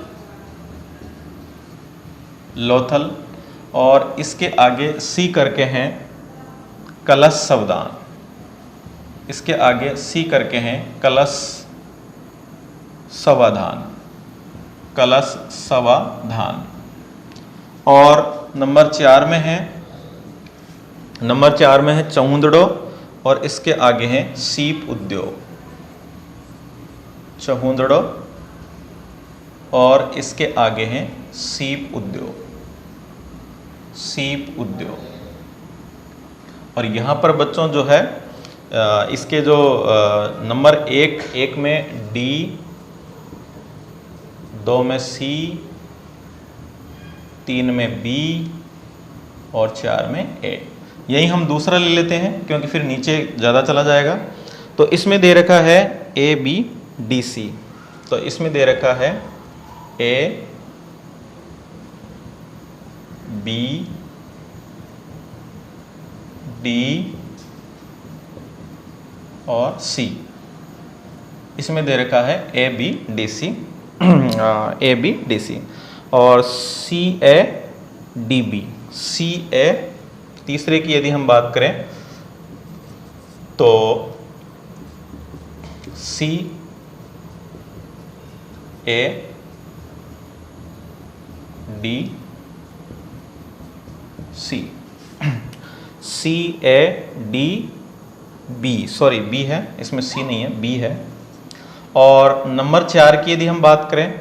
S1: और इसके आगे सी करके हैं कलश सावधान। इसके आगे सी करके हैं कलश सावधान, कलश सावधान। और नंबर 4 में है चहुंदड़ो, और इसके आगे है सीप उद्योग। चहुंदड़ो और इसके आगे है सीप उद्योग, सीप उद्योग। और यहाँ पर बच्चों जो है इसके जो नंबर 1 में डी, 2 में सी, 3 में बी और 4 में ए। यही हम दूसरा ले लेते हैं क्योंकि फिर नीचे ज़्यादा चला जाएगा। तो इसमें दे रखा है ए बी डी सी। तो इसमें दे रखा है ए बी डी और सी। इसमें दे रखा है A B D C, A B D C और सी ए डी बी। सी ए, तीसरे की यदि हम बात करें तो C A D C, C A D B, sorry B है, इसमें सी नहीं है, बी है। और नंबर 4 की यदि हम बात करें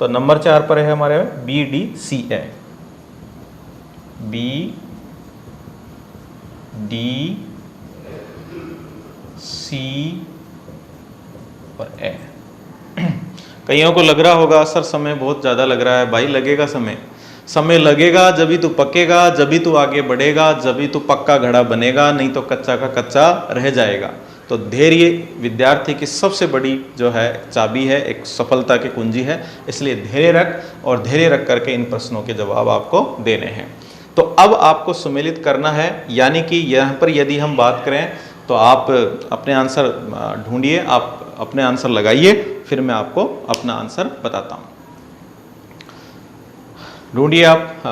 S1: तो नंबर 4 पर है हमारे B D C A, B D C और ए। कईयों को लग रहा होगा सर समय बहुत ज़्यादा लग रहा है। भाई लगेगा समय लगेगा, जब तू पकेगा, जब तू आगे बढ़ेगा, जब तू पक्का घड़ा बनेगा, नहीं तो कच्चा का कच्चा रह जाएगा। तो धैर्य विद्यार्थी की सबसे बड़ी जो है चाबी है, एक सफलता की कुंजी है। इसलिए धैर्य रख और धैर्य रख करके इन प्रश्नों के जवाब आपको देने हैं। तो अब आपको सुमेलित करना है, यानी कि यहाँ पर यदि हम बात करें तो आप अपने आंसर ढूंढिए, आप अपने आंसर लगाइए, फिर मैं आपको अपना आंसर बताता हूँ। ढूंढिए आप,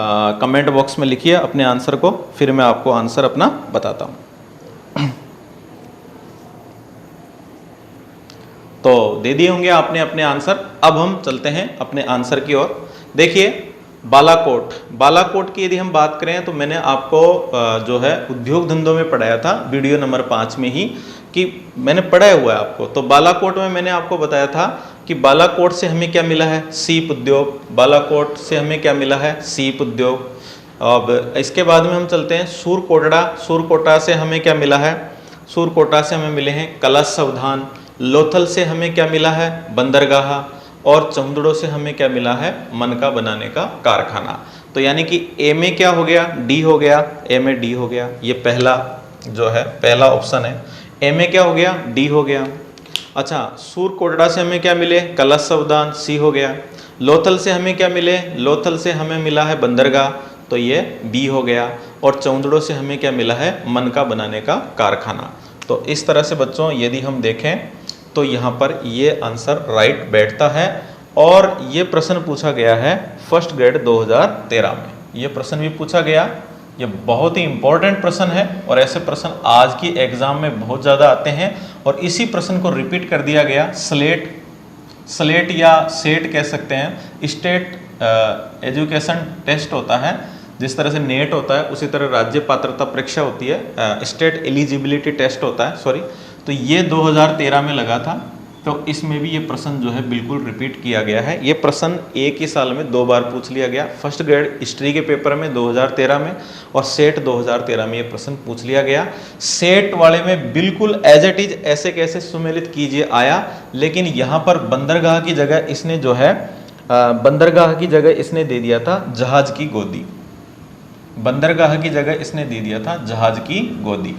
S1: कमेंट बॉक्स में लिखिए अपने आंसर को, फिर मैं आपको आंसर अपना बताता हूँ। तो दे दिए होंगे आपने अपने आंसर। अब हम चलते हैं अपने आंसर की ओर। देखिए बालाकोट की यदि हम बात करें तो मैंने आपको जो है उद्योग धंधों में पढ़ाया था वीडियो नंबर 5 में ही, कि मैंने पढ़ाया हुआ है आपको। तो बालाकोट में मैंने आपको बताया था कि बालाकोट से हमें क्या मिला है, सीप उद्योग। बालाकोट से हमें क्या मिला है, सीप उद्योग। अब इसके बाद में हम चलते हैं सूरकोटड़ा। सूरकोटा से हमें क्या मिला है, सूरकोटा से हमें मिले हैं कलश सावधान। लोथल से हमें क्या मिला है, बंदरगाह। और चंदड़ों से हमें क्या मिला है, मनका बनाने का कारखाना। तो यानी कि ए में क्या हो गया, डी हो गया, ए में डी हो गया, ये पहला जो है पहला ऑप्शन है। ए में क्या हो गया, डी हो गया। अच्छा, सूरकोटड़ा से हमें क्या मिले, कलश सावधान, सी हो गया। लोथल से हमें क्या मिले, लोथल से हमें मिला है बंदरगाह, तो ये बी हो गया। और चौंदड़ों से हमें क्या मिला है, मनका बनाने का कारखाना। तो इस तरह से बच्चों यदि हम देखें तो यहाँ पर ये आंसर राइट बैठता है। और ये प्रश्न पूछा गया है फर्स्ट ग्रेड 2013 में, ये प्रश्न भी पूछा गया। ये बहुत ही इंपॉर्टेंट प्रश्न है और ऐसे प्रश्न आज की एग्जाम में बहुत ज़्यादा आते हैं। और इसी प्रश्न को रिपीट कर दिया गया स्लेट या सेट कह सकते हैं, स्टेट एजुकेशन टेस्ट होता है। जिस तरह से नेट होता है उसी तरह राज्य पात्रता परीक्षा होती है, स्टेट एलिजिबिलिटी टेस्ट होता है, सॉरी। तो ये 2013 में लगा था, तो इसमें भी ये प्रश्न जो है बिल्कुल रिपीट किया गया है। ये प्रश्न एक ही साल में 2 बार पूछ लिया गया, फर्स्ट ग्रेड हिस्ट्री के पेपर में 2013 में और सेट 2013 में ये प्रश्न पूछ लिया गया। सेट वाले में बिल्कुल एज इट इज ऐसे कैसे सुमेलित कीजिए आया, लेकिन यहाँ पर बंदरगाह की जगह इसने जो है बंदरगाह की जगह इसने दे दिया था जहाज की गोदी। बंदरगाह की जगह इसने दे दिया था जहाज की गोदी।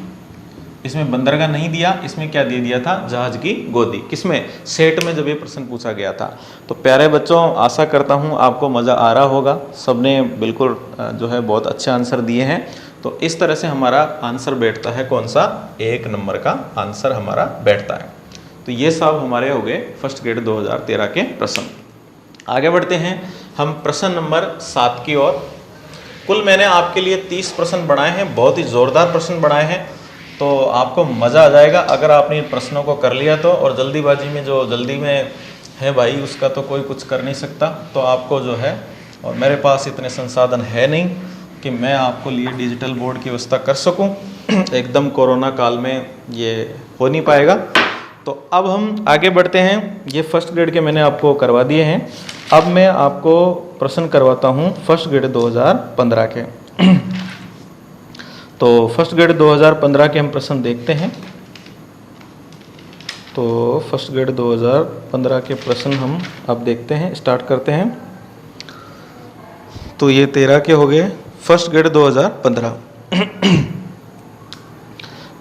S1: इसमें बंदरगाह नहीं दिया, इसमें क्या दे दिया था, जहाज की गोदी। किसमें, सेट में जब ये प्रश्न पूछा गया था। तो प्यारे बच्चों, आशा करता हूँ आपको मज़ा आ रहा होगा। सबने बिल्कुल जो है बहुत अच्छे आंसर दिए हैं। तो इस तरह से हमारा आंसर बैठता है, कौन सा, 1 नंबर का आंसर हमारा बैठता है। तो ये सब हमारे हो गए फर्स्ट ग्रेड 2013 के प्रश्न। आगे बढ़ते हैं हम प्रश्न नंबर 7 की ओर। कुल मैंने आपके लिए 30 प्रश्न बनाए हैं, बहुत ही ज़ोरदार प्रश्न बनाए हैं। तो आपको मज़ा आ जाएगा अगर आपने इन प्रश्नों को कर लिया तो। और जल्दीबाजी में जो जल्दी में है भाई, उसका तो कोई कुछ कर नहीं सकता। तो आपको जो है, और मेरे पास इतने संसाधन है नहीं कि मैं आपको लिए डिजिटल बोर्ड की व्यवस्था कर सकूं। एकदम कोरोना काल में ये हो नहीं पाएगा। तो अब हम आगे बढ़ते हैं। ये फर्स्ट ग्रेड के मैंने आपको करवा दिए हैं। अब मैं आपको प्रश्न करवाता हूँ फर्स्ट ग्रेड 2015 के। तो फर्स्ट ग्रेड 2015 के हम प्रश्न देखते हैं। तो फर्स्ट ग्रेड 2015 के प्रश्न हम अब देखते हैं, स्टार्ट करते हैं। तो ये 13 के हो गए, फर्स्ट ग्रेड 2015।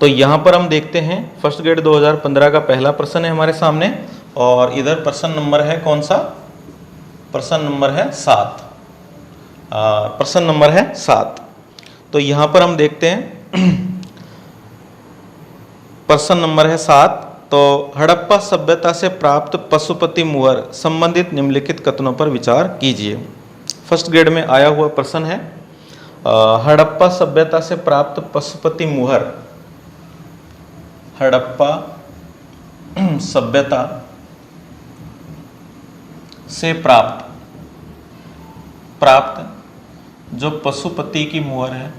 S1: तो यहाँ पर हम देखते हैं फर्स्ट ग्रेड 2015 का पहला प्रश्न है हमारे सामने। और इधर प्रश्न नंबर है कौन सा, प्रश्न नंबर है 7। प्रश्न नंबर है 7। तो यहाँ पर हम देखते हैं प्रश्न नंबर है 7। तो हड़प्पा सभ्यता से प्राप्त पशुपति मुहर संबंधित निम्नलिखित कथनों पर विचार कीजिए। फर्स्ट ग्रेड में आया हुआ प्रश्न है। हड़प्पा सभ्यता से प्राप्त पशुपति मुहर, हड़प्पा सभ्यता से प्राप्त जो पशुपति की मुहर है,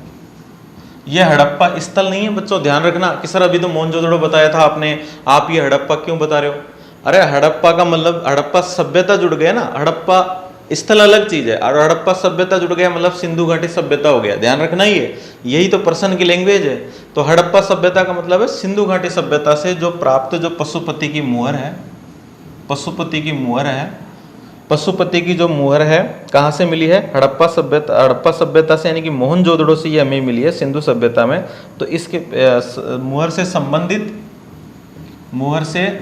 S1: यह हड़प्पा स्थल नहीं है बच्चों, ध्यान रखना कि सर अभी तो मोहनजोदड़ो बताया था आपने, आप ये हड़प्पा क्यों बता रहे हो? अरे हड़प्पा का मतलब हड़प्पा सभ्यता जुड़ गया ना, हड़प्पा स्थल अलग चीज है और हड़प्पा सभ्यता जुड़ गया मतलब सिंधु घाटी सभ्यता हो गया। ध्यान रखना यही तो प्रश्न की लैंग्वेज है। तो हड़प्पा सभ्यता का मतलब है सिंधु घाटी सभ्यता से जो प्राप्त जो पशुपति की मुहर है, पशुपति की मुहर है, पशुपति की जो मुहर है कहाँ से मिली है? हड़प्पा सभ्यता से, यानी कि मोहनजोदड़ो से ये हमें मिली है सिंधु सभ्यता में। तो इसके मुहर से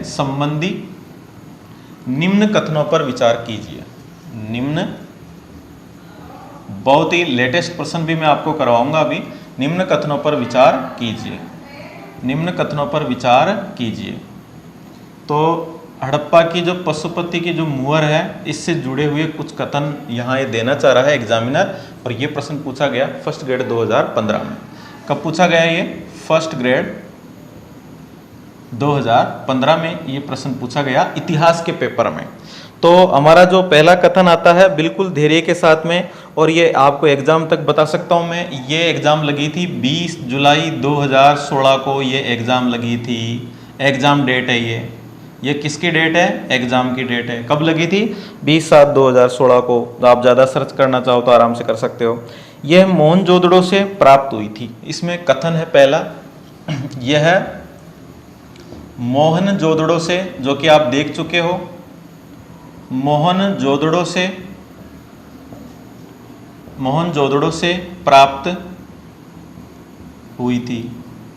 S1: संबंधित निम्न कथनों पर विचार कीजिए। निम्न, बहुत ही लेटेस्ट प्रश्न भी मैं आपको करवाऊंगा अभी। निम्न कथनों पर विचार कीजिए, निम्न कथनों पर विचार कीजिए। तो हड़प्पा की जो पशुपति की जो मुहर है, इससे जुड़े हुए कुछ कथन यहाँ ये देना चाह रहा है एग्जामिनर। और ये प्रश्न पूछा गया फर्स्ट ग्रेड 2015 में। कब पूछा गया ये? फर्स्ट ग्रेड 2015 में ये प्रश्न पूछा गया इतिहास के पेपर में। तो हमारा जो पहला कथन आता है बिल्कुल धैर्य के साथ में, और ये आपको एग्जाम तक बता सकता हूँ मैं, ये एग्जाम लगी थी 20 जुलाई 2016 को, ये एग्जाम लगी थी। एग्जाम डेट है ये किसकी डेट है? एग्जाम की डेट है। कब लगी थी? 20/7/2016 को। तो आप ज़्यादा सर्च करना चाहो तो आराम से कर सकते हो। यह मोहनजोदड़ो से प्राप्त हुई थी। इसमें कथन है पहला, यह मोहनजोदड़ो से, जो कि आप देख चुके हो, मोहनजोदड़ो से प्राप्त हुई थी।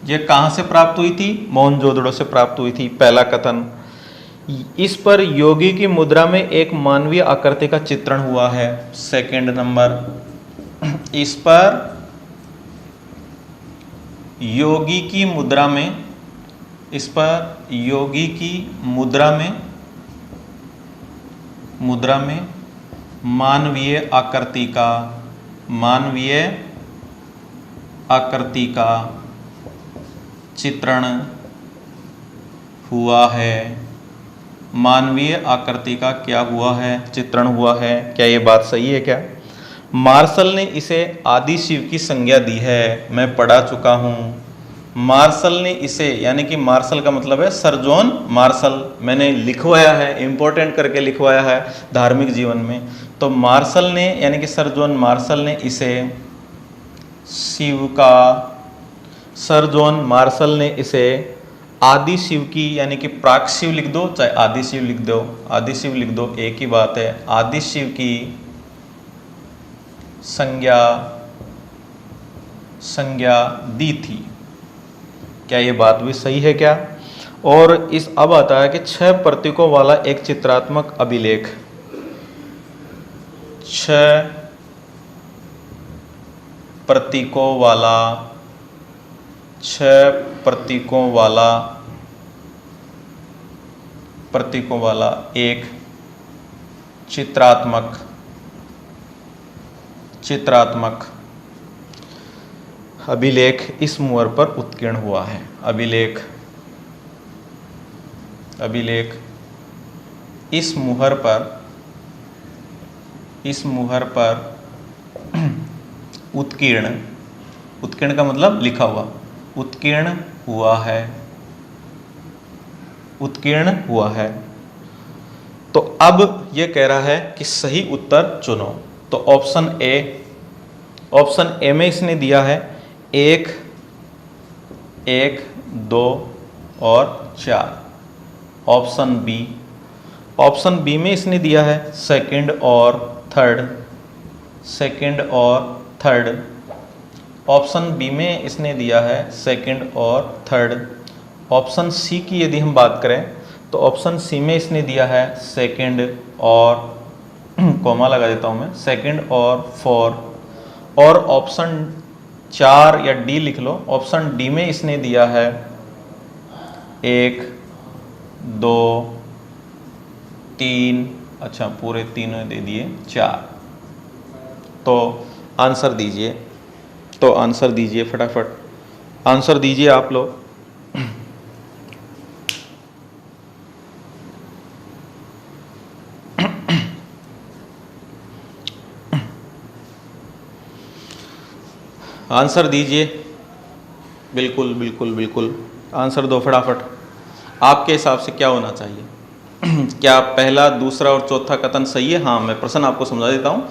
S1: यह कहाँ से प्राप्त हुई थी? मोहनजोदड़ो से प्राप्त हुई थी, पहला कथन। इस पर योगी की मुद्रा में एक मानवीय आकृति का चित्रण हुआ है, सेकंड नंबर। इस पर योगी की मुद्रा में, इस पर योगी की मुद्रा में मानवीय आकृति का चित्रण हुआ है। मानवीय आकृति का क्या हुआ है? चित्रण हुआ है। क्या ये बात सही है क्या? मार्शल ने इसे आदि शिव की संज्ञा दी है, मैं पढ़ा चुका हूँ। मार्शल ने इसे, यानी कि मार्शल का मतलब है सर जॉन मार्शल, मैंने लिखवाया है, इंपॉर्टेंट करके लिखवाया है धार्मिक जीवन में। तो मार्शल ने, यानी कि सर जॉन मार्शल ने इसे सर जॉन मार्शल ने इसे आदि शिव की, यानी कि प्राक शिव लिख दो चाहे आदि शिव लिख दो, आदि शिव लिख दो, एक ही बात है, आदि शिव की संज्ञा दी थी। क्या ये बात भी सही है क्या? और इस अब आता है कि 6 प्रतीकों वाला एक चित्रात्मक अभिलेख, 6 प्रतीकों वाला एक चित्रात्मक अभिलेख इस मुहर पर उत्कीर्ण हुआ है। अभिलेख इस मुहर पर उत्कीर्ण का मतलब लिखा हुआ, उत्कीर्ण हुआ है। तो अब ये कह रहा है कि सही उत्तर चुनो। तो ऑप्शन ए में इसने दिया है 1, 2 और 4। ऑप्शन बी में इसने दिया है सेकंड और थर्ड। ऑप्शन बी में इसने दिया है सेकंड और थर्ड। ऑप्शन सी की यदि हम बात करें तो ऑप्शन सी में इसने दिया है सेकंड और कॉमा लगा देता हूं मैं, सेकंड और 4, और ऑप्शन 4 या डी लिख लो। ऑप्शन डी में इसने दिया है 1 2 3, अच्छा पूरे तीनों दे दिए 4। तो आंसर दीजिए, तो आंसर दीजिए फटाफट, आंसर दीजिए आप लोग। आंसर दीजिए, बिल्कुल बिल्कुल बिल्कुल आंसर दो फटाफट। आपके हिसाब से क्या होना चाहिए? क्या पहला, दूसरा और चौथा कथन सही है? हाँ, मैं प्रश्न आपको समझा देता हूँ।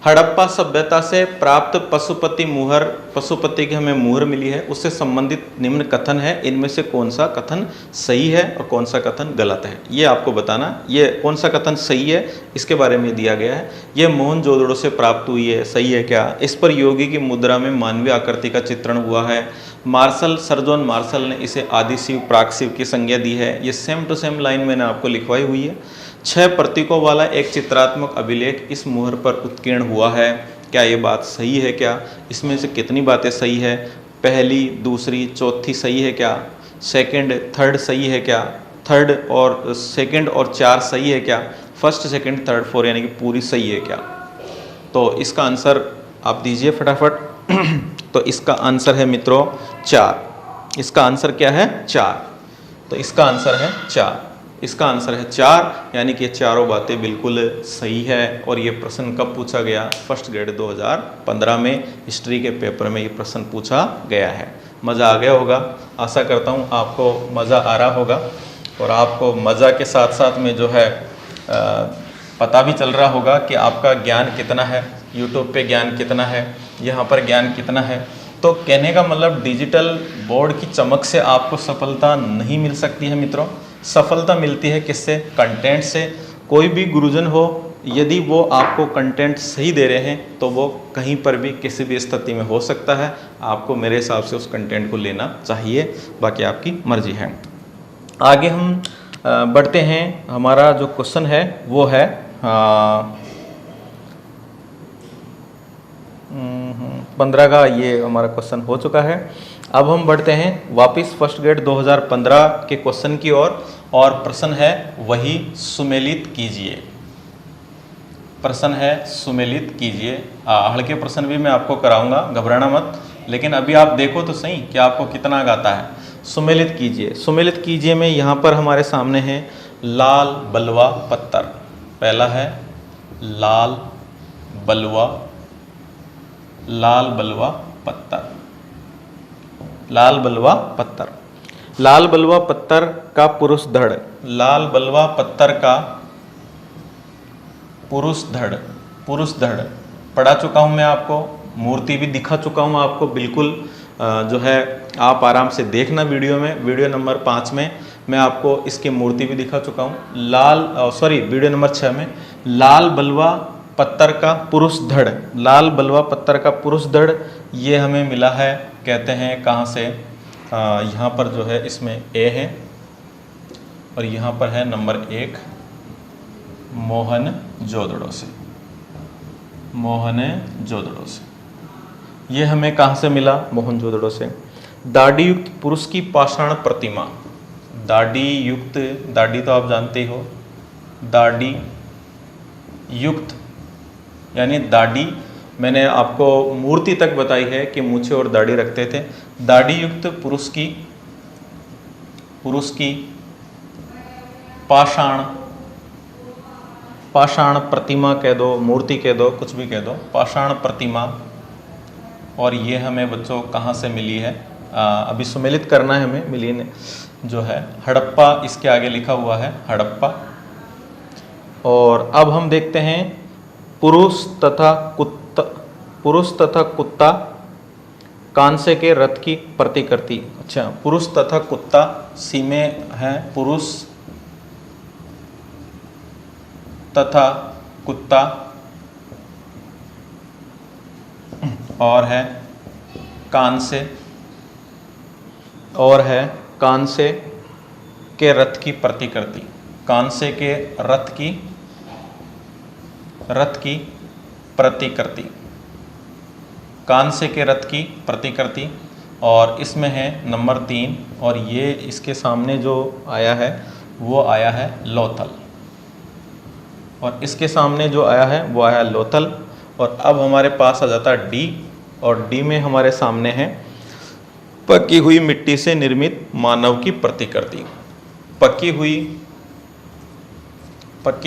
S1: हड़प्पा सभ्यता से प्राप्त पशुपति मुहर, पशुपति की हमें मुहर मिली है, उससे संबंधित निम्न कथन है, इनमें से कौन सा कथन सही है और कौन सा कथन गलत है, ये आपको बताना। ये कौन सा कथन सही है इसके बारे में दिया गया है। ये मोहनजोदड़ो से प्राप्त हुई है, सही है क्या? इस पर योगी की मुद्रा में मानवीय आकृति का चित्रण हुआ है। मार्शल, सर जॉन मार्शल ने इसे आदि शिव प्राक शिव की संज्ञा दी है। ये सेम टू सेम लाइन मैंने आपको लिखवाई हुई है। 6 प्रतीकों वाला एक चित्रात्मक अभिलेख इस मुहर पर उत्कीर्ण हुआ है। क्या ये बात सही है क्या? इसमें से कितनी बातें सही है? पहली, दूसरी, चौथी सही है क्या? सेकंड, थर्ड सही है क्या? थर्ड और सेकंड और 4 सही है क्या? फर्स्ट, सेकंड, थर्ड, 4 यानी कि पूरी सही है क्या? तो इसका आंसर आप दीजिए फटाफट। तो इसका आंसर है मित्रों 4। इसका आंसर क्या है? 4। तो इसका आंसर है 4। इसका आंसर है 4, यानी कि ये चारों बातें बिल्कुल सही है। और ये प्रश्न कब पूछा गया? फर्स्ट ग्रेड 2015 में हिस्ट्री के पेपर में ये प्रश्न पूछा गया है। मज़ा आ गया होगा, आशा करता हूँ आपको मज़ा आ रहा होगा, और आपको मज़ा के साथ साथ में जो है पता भी चल रहा होगा कि आपका ज्ञान कितना है, यूट्यूब पे ज्ञान कितना है, यहाँ पर ज्ञान कितना है। तो कहने का मतलब डिजिटल बोर्ड की चमक से आपको सफलता नहीं मिल सकती है मित्रों। सफलता मिलती है किससे? कंटेंट से। कोई भी गुरुजन हो, यदि वो आपको कंटेंट सही दे रहे हैं तो वो कहीं पर भी किसी भी स्थिति में हो सकता है। आपको मेरे हिसाब से उस कंटेंट को लेना चाहिए, बाकी आपकी मर्जी है। आगे हम बढ़ते हैं। हमारा जो क्वेश्चन है वो है 15 का, ये हमारा क्वेश्चन हो चुका है। अब हम बढ़ते हैं वापस फर्स्ट ग्रेड 2015 के क्वेश्चन की ओर, और प्रश्न है वही सुमेलित कीजिए। प्रश्न है सुमेलित कीजिए। हल्के प्रश्न भी मैं आपको कराऊंगा, घबराना मत, लेकिन अभी आप देखो तो सही कि आपको कितना आता है। सुमेलित कीजिए, सुमेलित कीजिए में यहाँ पर हमारे सामने है लाल बलुआ पत्थर। पहला है लाल बलुआ, लाल बलुआ पत्थर, लाल बलुआ पत्थर। लाल बलुआ पत्थर का पुरुष धड़, लाल बलुआ पत्थर का पुरुष धड़, पुरुष धड़ पढ़ा चुका हूँ मैं आपको, मूर्ति भी दिखा चुका हूँ आपको बिल्कुल। जो है आप आराम से देखना वीडियो में, वीडियो नंबर 5 में मैं आपको इसकी मूर्ति भी दिखा चुका हूँ। वीडियो नंबर 6 में लाल बलुआ पत्थर का पुरुष धड़, लाल बलुआ पत्थर का पुरुष धड़, ये हमें मिला है, कहते हैं कहाँ से? यहाँ पर जो है इसमें ए है, और यहाँ पर है नंबर 1 मोहनजोदड़ो से, मोहनजोदड़ो से। ये हमें कहाँ से मिला? मोहनजोदड़ो से। दाढ़ी युक्त पुरुष की पाषाण प्रतिमा, दाढ़ी युक्त, दाढ़ी तो आप जानते ही हो, दाढ़ी युक्त यानी दाढ़ी, मैंने आपको मूर्ति तक बताई है कि मूछें और दाढ़ी रखते थे। दाढ़ी युक्त पुरुष की पाषाण, पाषाण प्रतिमा कह दो, मूर्ति कह दो, कुछ भी कह दो, पाषाण प्रतिमा। और ये हमें बच्चों कहाँ से मिली है? अभी सुमेलित करना है हमें, मिली ने जो है हड़प्पा, इसके आगे लिखा हुआ है हड़प्पा। और अब हम देखते हैं पुरुष तथा कुत्ता कांसे के रथ की प्रतिकृति। अच्छा, पुरुष तथा कुत्ता, सी में है पुरुष तथा कुत्ता, और है कांसे, और है कांसे के रथ की प्रतिकृति, कांसे के रथ की रथ की प्रतिकृति, कांसे के रथ की प्रतिकृति, और इसमें है नंबर 3, और ये इसके सामने जो आया है वो आया है लोथल, और इसके सामने जो आया है वो आया है लोथल। और अब हमारे पास आ जाता है डी, और डी में हमारे सामने है पकी हुई मिट्टी से निर्मित मानव की प्रतिकृति। पकी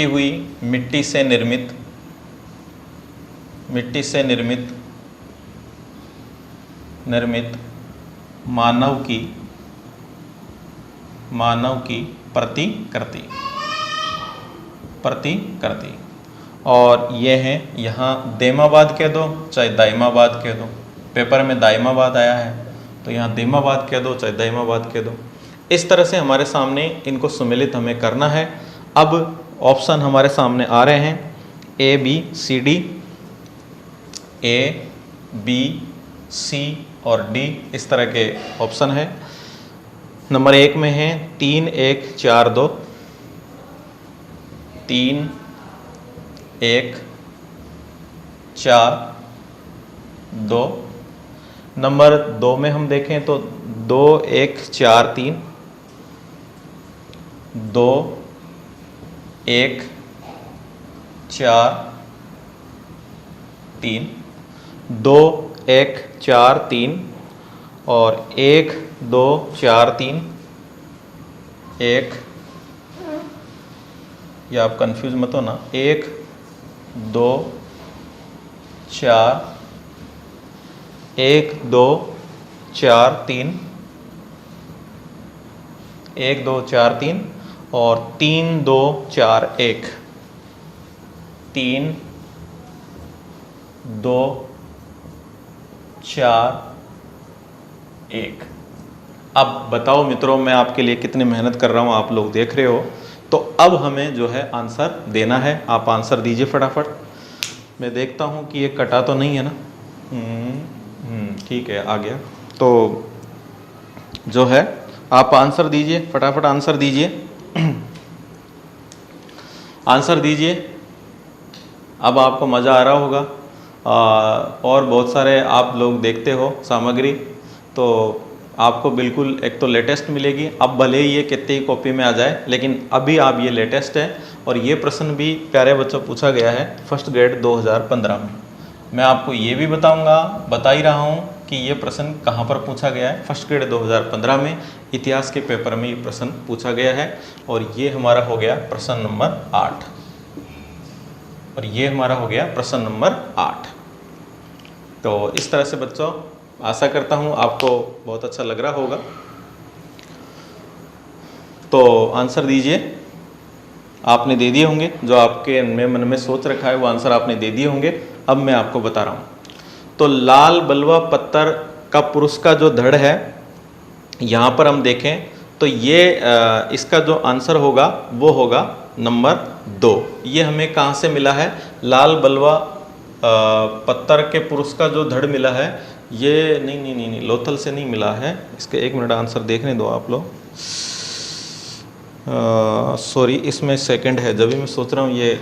S1: हुई मिट्टी से निर्मित मानव की प्रतिकृति। और ये है, यहाँ देमाबाद कह दो चाहे दाइमाबाद कह दो, पेपर में दाइमाबाद आया है तो यहाँ देमाबाद कह दो चाहे दाइमाबाद कह दो। इस तरह से हमारे सामने इनको सुमेलित हमें करना है। अब ऑप्शन हमारे सामने आ रहे हैं A B C D, A B C और डी, इस तरह के ऑप्शन है। नंबर 1 में है 3 1 4 2, 3 1 4 2। नंबर 2 में हम देखें तो 2 1 4 3, 2 1 4 3, 2 1 4 3 और 1 2 4 3, 1, या आप कंफ्यूज मत हो ना, 1 2 4, 1 2 4 3, 1 2 4 3 और 3 2 4 1, 3 2 4 1। अब बताओ मित्रों, मैं आपके लिए कितनी मेहनत कर रहा हूँ, आप लोग देख रहे हो। तो अब हमें जो है आंसर देना है। आप आंसर दीजिए फटाफट। मैं देखता हूँ कि ये कटा तो नहीं है ना। ठीक है, आ गया। तो जो है आप आंसर दीजिए, फटाफट आंसर दीजिए। आंसर दीजिए। अब आपको मज़ा आ रहा होगा। और बहुत सारे आप लोग देखते हो सामग्री, तो आपको बिल्कुल एक तो लेटेस्ट मिलेगी। अब भले ही ये कितनी ही कॉपी में आ जाए, लेकिन अभी आप ये लेटेस्ट है। और ये प्रश्न भी प्यारे बच्चों पूछा गया है फर्स्ट ग्रेड 2015 में। मैं आपको ये भी बता ही रहा हूँ कि ये प्रश्न कहाँ पर पूछा गया है। फर्स्ट ग्रेड 2015 में इतिहास के पेपर में ये प्रश्न पूछा गया है। और ये हमारा हो गया प्रश्न नंबर 8, और ये हमारा हो गया प्रश्न नंबर 8। तो इस तरह से बच्चों, आशा करता हूँ आपको बहुत अच्छा लग रहा होगा। तो आंसर दीजिए। आपने दे दिए होंगे, जो आपके मन में सोच रखा है वो आंसर आपने दे दिए होंगे। अब मैं आपको बता रहा हूँ। तो लाल बलुआ पत्थर का पुरुष का जो धड़ है, यहाँ पर हम देखें तो ये इसका जो आंसर होगा वो होगा नंबर 2। ये हमें कहाँ से मिला है? लाल बलुआ पत्थर के पुरुष का जो धड़ मिला है, ये नहीं, लोथल से नहीं मिला है। इसके 1 मिनट आंसर देखने दो आप लोग। सॉरी, इसमें सेकंड है। जब भी मैं सोच रहा हूँ ये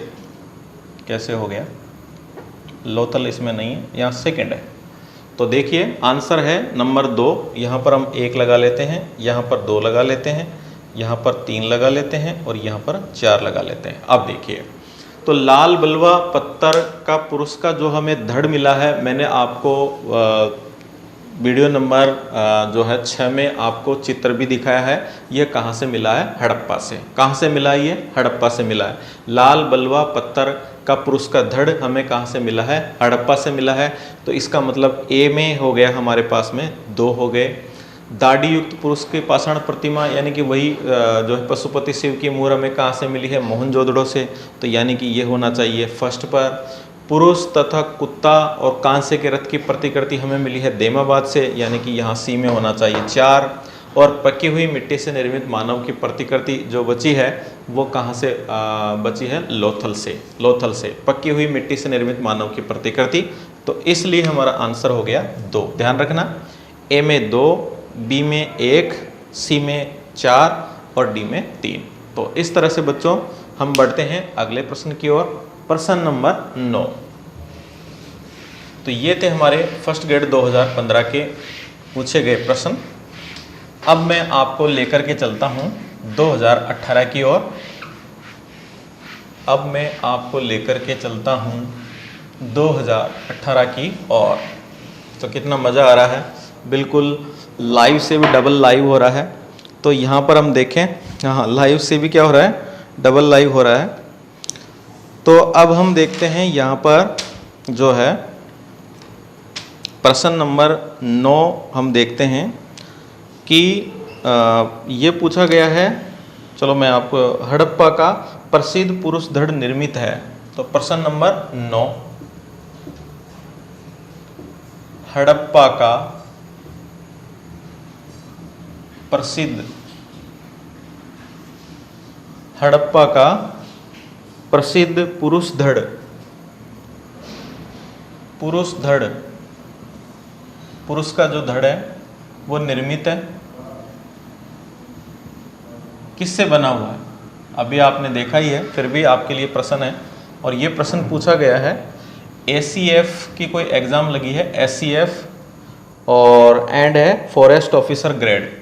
S1: कैसे हो गया, लोथल इसमें नहीं है, यहाँ सेकंड है। तो देखिए आंसर है नंबर 2। यहाँ पर हम 1 लगा लेते हैं, यहाँ पर 2 लगा लेते हैं, यहाँ पर 3 लगा लेते हैं और यहाँ पर 4 लगा लेते हैं। अब देखिए, तो लाल बलुआ पत्थर का पुरुष का जो हमें धड़ मिला है, मैंने आपको वीडियो नंबर जो है 6 में आपको चित्र भी दिखाया है। ये कहाँ से मिला है? हड़प्पा से। कहाँ से मिला है? ये हड़प्पा से मिला है। लाल बलुआ पत्थर का पुरुष का धड़ हमें कहाँ से मिला है? हड़प्पा से मिला है। तो इसका मतलब ए में हो गया, हमारे पास में 2 हो गए। दाढ़ी युक्त पुरुष की पाषाण प्रतिमा, यानी कि वही जो है पशुपति शिव की मूर्ति हमें कहाँ से मिली है? मोहनजोदड़ो से। तो यानी कि ये होना चाहिए फर्स्ट पर। पुरुष तथा कुत्ता और कांसे के रथ की प्रतिकृति हमें मिली है देमाबाद से, यानी कि यहाँ सी में होना चाहिए 4। और पकी हुई मिट्टी से निर्मित मानव की प्रतिकृति जो बची है वो कहाँ से बची है? लोथल से। पकी हुई मिट्टी से निर्मित मानव की प्रतिकृति। तो इसलिए हमारा आंसर हो गया 2। ध्यान रखना, ए में 2, बी में 1, सी में 4 और डी में 3। तो इस तरह से बच्चों हम बढ़ते हैं अगले प्रश्न की ओर। प्रश्न नंबर 9। तो ये थे हमारे फर्स्ट ग्रेड 2015 के पूछे गए प्रश्न। अब मैं आपको लेकर के चलता हूँ 2018 की ओर। अब मैं आपको लेकर के चलता हूँ 2018 की ओर। तो कितना मज़ा आ रहा है, बिल्कुल लाइव से भी डबल लाइव हो रहा है। तो यहाँ पर हम देखें, हाँ लाइव से भी क्या हो रहा है, डबल लाइव हो रहा है। तो अब हम देखते हैं यहाँ पर जो है प्रश्न नंबर 9 हम देखते हैं कि ये पूछा गया है। चलो मैं आपको, हड़प्पा का प्रसिद्ध पुरुष धड़ निर्मित है। तो प्रश्न नंबर 9, हड़प्पा का प्रसिद्ध, हड़प्पा का प्रसिद्ध पुरुष धड़, पुरुष धड़, पुरुष का जो धड़ है वो निर्मित है, किससे बना हुआ है? अभी आपने देखा ही है, फिर भी आपके लिए प्रश्न है। और ये प्रश्न पूछा गया है, एसीएफ की कोई एग्ज़ाम लगी है, एसीएफ और एंड है forest officer grade,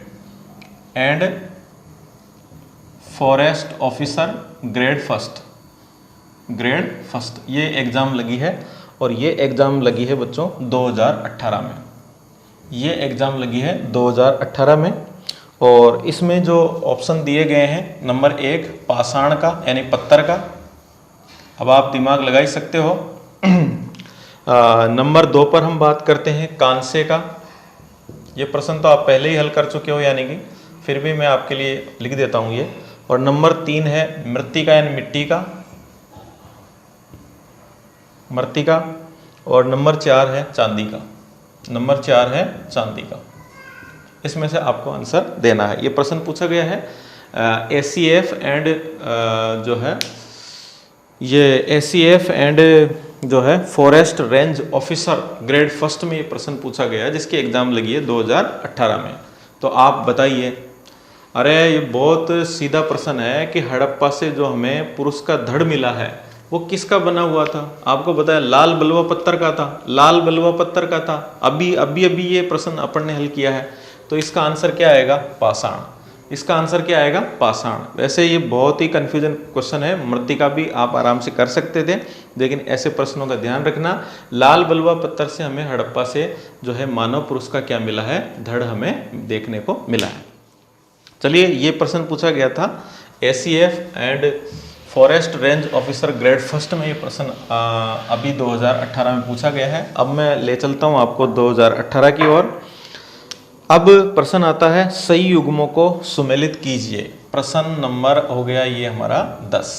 S1: and forest officer grade first, grade first, ये एग्ज़ाम लगी है। और ये एग्ज़ाम लगी है बच्चों 2018 में, ये एग्ज़ाम लगी है 2018 में। और इसमें जो ऑप्शन दिए गए हैं, नंबर 1 पाषाण का यानी पत्थर का, अब आप दिमाग लगा ही सकते हो। नंबर 2 पर हम बात करते हैं कांसे का। ये प्रश्न तो आप पहले ही हल कर चुके हो, यानी कि फिर भी मैं आपके लिए लिख देता हूँ ये। और नंबर 3 है मृत्तिका यानी मिट्टी का, मृत्तिका। और नंबर 4 है चांदी का, नंबर 4 है चांदी का। इसमें से आपको आंसर देना है। ये प्रश्न पूछा गया है एसीएफ एंड जो है, ये एसीएफ एंड जो है forest range officer grade first में ये प्रश्न पूछा गया है, जिसकी एग्ज़ाम लगी है 2018 में। तो आप बताइए, अरे ये बहुत सीधा प्रश्न है कि हड़प्पा से जो हमें पुरुष का धड़ मिला है वो किसका बना हुआ था? आपको बताया लाल बलुआ पत्थर का था, लाल बलुआ पत्थर का था। अभी ये प्रश्न अपन ने हल किया है। तो इसका आंसर क्या आएगा? पाषाण। इसका आंसर क्या आएगा? पाषाण। वैसे ये बहुत ही कन्फ्यूजन क्वेश्चन है, मृत्तिका भी आप आराम से कर सकते थे, लेकिन ऐसे प्रश्नों का ध्यान रखना। लाल बलुआ पत्थर से हमें हड़प्पा से जो है मानव पुरुष का क्या मिला है? धड़ हमें देखने को मिला है। चलिए, ये प्रश्न पूछा गया था ACF and forest range officer grade first में। ये प्रश्न अभी 2018 में पूछा गया है। अब मैं ले चलता हूँ आपको 2018 की ओर। अब प्रश्न आता है सही युग्मों को सुमेलित कीजिए। प्रश्न नंबर हो गया ये हमारा 10,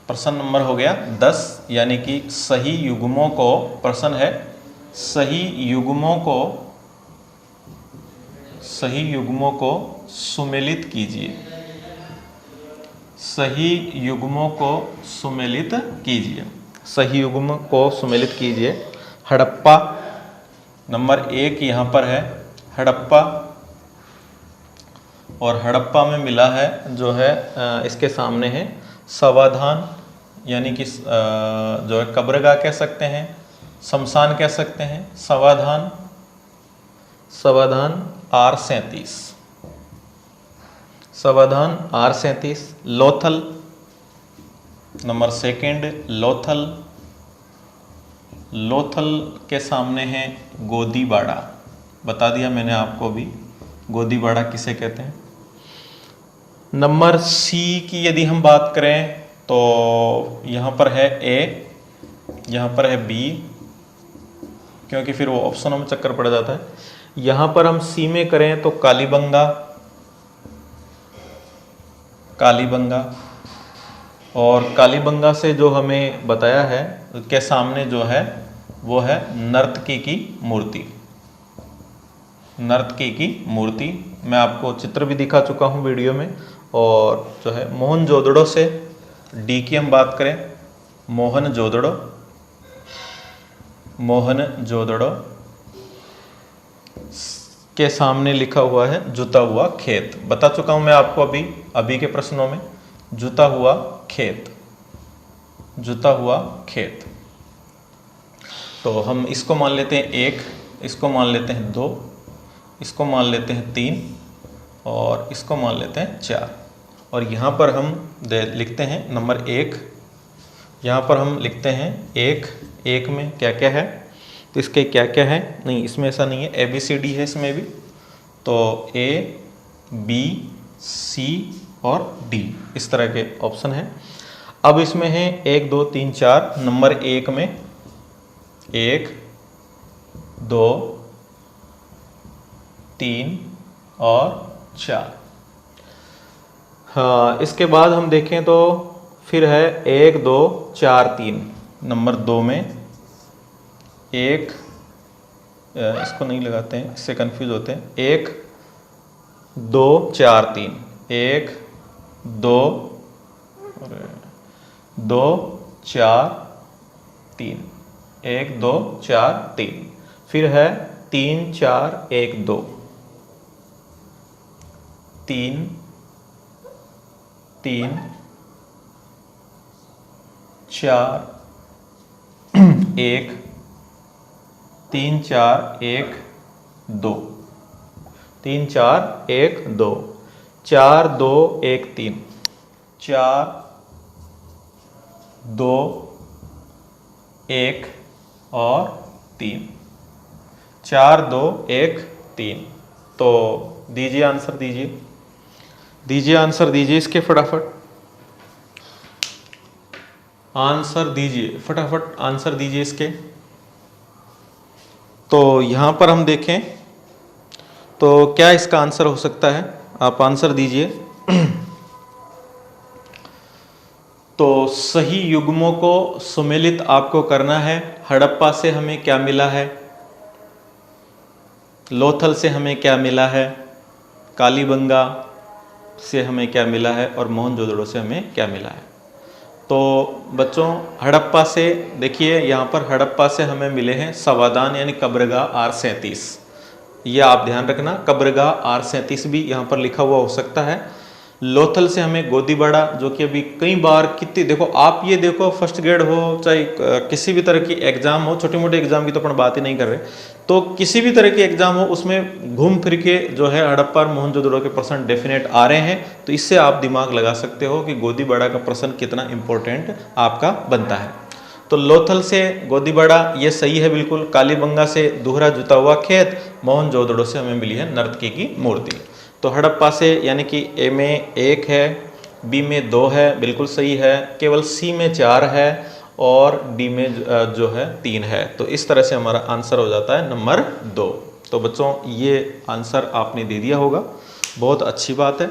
S1: प्रश्न नंबर हो गया 10, यानी कि सही युग्मों को, प्रश्न है सही युग्मों को, सही युग्मों को सुमेलित कीजिए, सही युग्मों को सुमेलित कीजिए, सही युग्म को सुमेलित कीजिए। हड़प्पा नंबर 1 यहाँ पर है, हड़प्पा। और हड़प्पा में मिला है जो है इसके सामने है समाधान, यानी कि जो है कब्रगाह कह सकते हैं, शमशान कह सकते हैं, समाधान, समाधान R37, समाधान R37। लोथल नंबर 2 लोथल, लोथल के सामने है गोदीबाड़ा, बता दिया मैंने आपको भी गोदीबाड़ा किसे कहते हैं। नंबर C की यदि हम बात करें तो यहाँ पर है A, यहाँ पर है B, क्योंकि फिर वो ऑप्शनों में चक्कर पड़ जाता है। यहाँ पर हम C में करें तो कालीबंगा, कालीबंगा। और कालीबंगा से जो हमें बताया है के सामने जो है वो है नर्तकी की मूर्ति, नर्तकी की मूर्ति। मैं आपको चित्र भी दिखा चुका हूँ वीडियो में। और जो है मोहनजोदड़ो से D की हम बात करें, मोहनजोदड़ो, मोहनजोदड़ो के सामने लिखा हुआ है जुता हुआ खेत। बता चुका हूँ मैं आपको अभी के प्रश्नों में, जुता हुआ खेत। जुता हुआ खेत। तो हम इसको मान लेते हैं 1, इसको मान लेते हैं 2, इसको मान लेते हैं 3 और इसको मान लेते हैं 4। और यहाँ पर हम लिखते हैं नंबर 1। यहाँ पर हम लिखते हैं 1 में क्या क्या है, तो इसके क्या क्या है, नहीं इसमें ऐसा नहीं है, ABCD है इसमें भी। तो A B C और D इस तरह के ऑप्शन हैं। अब इसमें है 1 2 3 4। नंबर 1 में 1 2 3 और 4। हाँ, इसके बाद हम देखें तो फिर है 1 2 4 3। नंबर 2 में 1, इसको नहीं लगाते हैं, इससे कंफ्यूज होते हैं। 1 2 4 3, 1 2 2 4 3, 1 2 4 3। फिर है 3 4 1 2, 3 3 4 1, 3 4 1 2, 3 4 1 2, 4 2 1 3, 4 2 1 और 3, 4 2 1 3। तो दीजिए आंसर, दीजिए आंसर दीजिए इसके फटाफट आंसर दीजिए, फटाफट आंसर दीजिए इसके। तो यहाँ पर हम देखें तो क्या इसका आंसर हो सकता है, आप आंसर दीजिए। तो सही युग्मों को सुमेलित आपको करना है। हड़प्पा से हमें क्या मिला है, लोथल से हमें क्या मिला है, कालीबंगा से हमें क्या मिला है और मोहनजोदड़ो से हमें क्या मिला है। तो बच्चों हड़प्पा से देखिए, यहाँ पर हड़प्पा से हमें मिले हैं सवादान यानी कब्रगाह R37। ये आप ध्यान रखना, कब्रगाह R37 भी यहाँ पर लिखा हुआ हो सकता है। लोथल से हमें गोदीबाड़ा, जो कि अभी कई बार कितनी, देखो आप ये देखो फर्स्ट ग्रेड हो चाहे किसी भी तरह की एग्जाम हो, छोटे मोटे एग्जाम की तो अपन बात ही नहीं कर रहे, तो किसी भी तरह की एग्जाम हो उसमें घूम फिर के जो है हड़प्पा और मोहनजोदड़ो के प्रश्न डेफिनेट आ रहे हैं। तो इससे आप दिमाग लगा सकते हो कि गोदीबाड़ा का प्रश्न कितना इंपॉर्टेंट आपका बनता है। तो लोथल से गोदीबाड़ा ये सही है बिल्कुल। कालीबंगा से दोहरा जुता हुआ खेत, मोहनजोदड़ो से हमें मिली है नर्तकी की मूर्ति। तो हड़प्पा से यानी कि ए में 1 है, बी में 2 है, बिल्कुल सही है। केवल सी में 4 है और डी में जो है 3 है। तो इस तरह से हमारा आंसर हो जाता है नंबर 2। तो बच्चों ये आंसर आपने दे दिया होगा, बहुत अच्छी बात है।